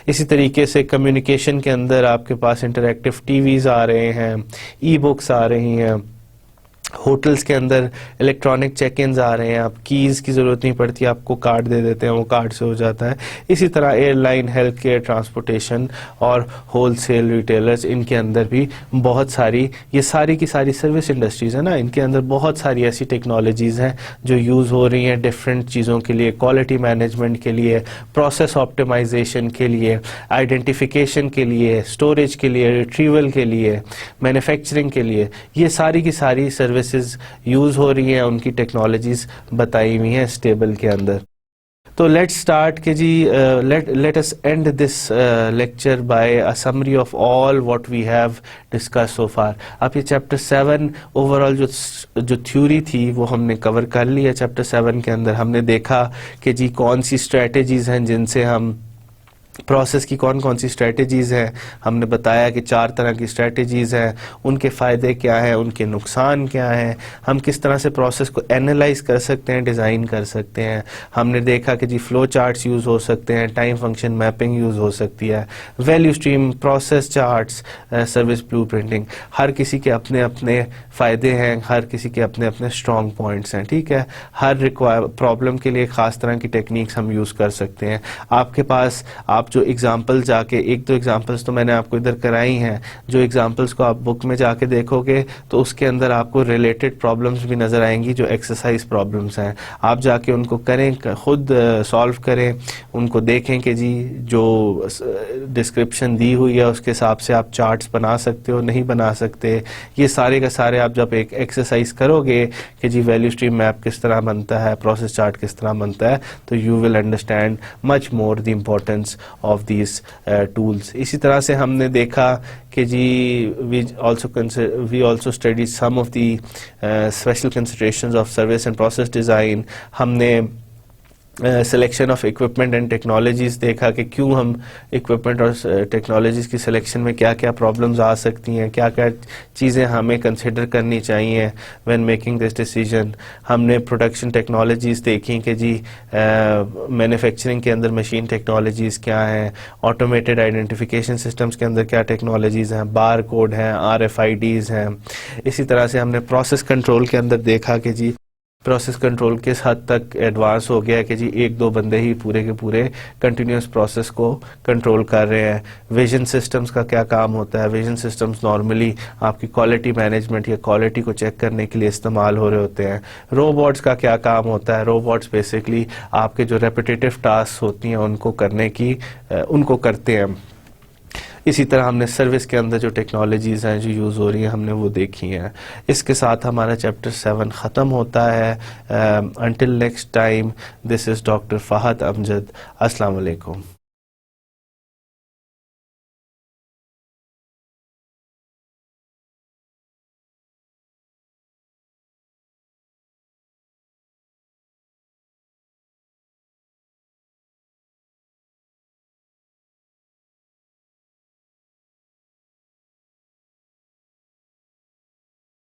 इसी तरीके से कम्युनिकेशन के अंदर आपके पास इंटरैक्टिव टीवीज़ आ रहे हैं, ई-बुक्स आ रही हैं। होटल्स के अंदर इलेक्ट्रॉनिक चेक इन्स आ रहे हैं, आप कीज़ की ज़रूरत नहीं पड़ती, आपको कार्ड दे देते हैं, वो कार्ड से हो जाता है। इसी तरह एयरलाइन, हेल्थ केयर, ट्रांसपोर्टेशन और होलसेल रिटेलर्स, इनके अंदर भी बहुत सारी ये सारी की सारी सर्विस इंडस्ट्रीज़ है ना, इनके अंदर बहुत सारी ऐसी टेक्नोलॉजीज़ हैं जो यूज़ हो रही हैं डिफरेंट चीज़ों के लिए, क्वालिटी मैनेजमेंट के लिए, प्रोसेस ऑप्टिमाइजेशन के लिए, आइडेंटिफिकेशन के लिए, स्टोरेज के लिए, रिट्रीवल के लिए, मैन्युफैक्चरिंग के लिए। ये सारी की सारी सर्विसेज यूज हो रही हैं, उनकी टेक्नोलॉजीज बताई हुई हैं स्टेबल के अंदर। तो लेट्स स्टार्ट के जी let us end this lecture by a summary of all what we have discuss so far. अब ये चैप्टर 7 ओवरऑल जो थ्योरी थी वो हमने कवर कर ली है। चैप्टर 7 के अंदर हमने देखा कि जी कौन सी स्ट्रेटजीज हैं जिनसे हम प्रोसेस की कौन कौन सी स्ट्रेटजीज़ हैं। हमने बताया कि 4 तरह की स्ट्रेटजीज़ हैं, उनके फ़ायदे क्या हैं, उनके नुकसान क्या हैं, हम किस तरह से प्रोसेस को एनालाइज कर सकते हैं, डिज़ाइन कर सकते हैं। हमने देखा कि जी फ़्लो चार्ट्स यूज़ हो सकते हैं, टाइम फंक्शन मैपिंग यूज़ हो सकती है, value stream, process charts, service blueprinting. हर किसी के अपने अपने फ़ायदे हैं, हर किसी के अपने अपने स्ट्रॉन्ग पॉइंट्स हैं। ठीक है, हर प्रॉब्लम के लिए ख़ास तरह की टेक्निक्स हम यूज़ कर सकते हैं। आपके पास आप आप जो एग्जांपल जाके, एक दो एग्जांपल्स तो मैंने आपको इधर कराई हैं, जो एग्जांपल्स को आप बुक में जाके देखोगे तो उसके अंदर आपको रिलेटेड प्रॉब्लम्स भी नज़र आएंगी जो एक्सरसाइज प्रॉब्लम्स हैं। आप जाके उनको करें, खुद सॉल्व करें, उनको देखें कि जी जो डिस्क्रिप्शन दी हुई है उसके हिसाब से आप चार्ट्स बना सकते हो, नहीं बना सकते। ये सारे का सारे आप जब एक एक्सरसाइज करोगे कि जी वैल्यू स्ट्रीम मैप किस तरह बनता है, प्रोसेस चार्ट किस तरह बनता है, तो you will understand much more the importance of these tools. इसी तरह से हमने देखा कि जी we also study some of the special considerations of service and process design. हमने selection of equipment and technologies देखा कि क्यों हम इक्विपमेंट और टेक्नोलॉजीज़ की सिलेक्शन में क्या क्या प्रॉब्लम्स आ सकती हैं, क्या क्या चीज़ें हमें कंसिडर करनी चाहिए व्हेन मेकिंग दिस डिसीजन। हमने प्रोडक्शन टेक्नोलॉजीज़ देखी कि जी मैन्युफैक्चरिंग के अंदर मशीन टेक्नोलॉजीज़ क्या हैं, ऑटोमेटेड आइडेंटिफिकेशन सिस्टम्स के अंदर क्या टेक्नोलॉजीज़ हैं, बार कोड हैं, RFIDs हैं। इसी तरह से हमने प्रोसेस कंट्रोल के अंदर देखा कि जी प्रोसेस कंट्रोल किस हद तक एडवांस हो गया है कि जी एक दो बंदे ही पूरे के पूरे कंटिन्यूस प्रोसेस को कंट्रोल कर रहे हैं। विजन सिस्टम्स का क्या काम होता है? विजन सिस्टम्स नॉर्मली आपकी क्वालिटी मैनेजमेंट या क्वालिटी को चेक करने के लिए इस्तेमाल हो रहे होते हैं। रोबोट्स का क्या काम होता है? रोबोट्स बेसिकली आपके जो रेपिटेटिव टास्क होती हैं उनको उनको करते हैं। इसी तरह हमने सर्विस के अंदर जो टेक्नोलॉजीज़ हैं जो यूज़ हो रही हैं हमने वो देखी हैं। इसके साथ हमारा चैप्टर 7 ख़त्म होता है। Until next time, this is doctor Fahd Amjad. अस्सलाम वालेकुम।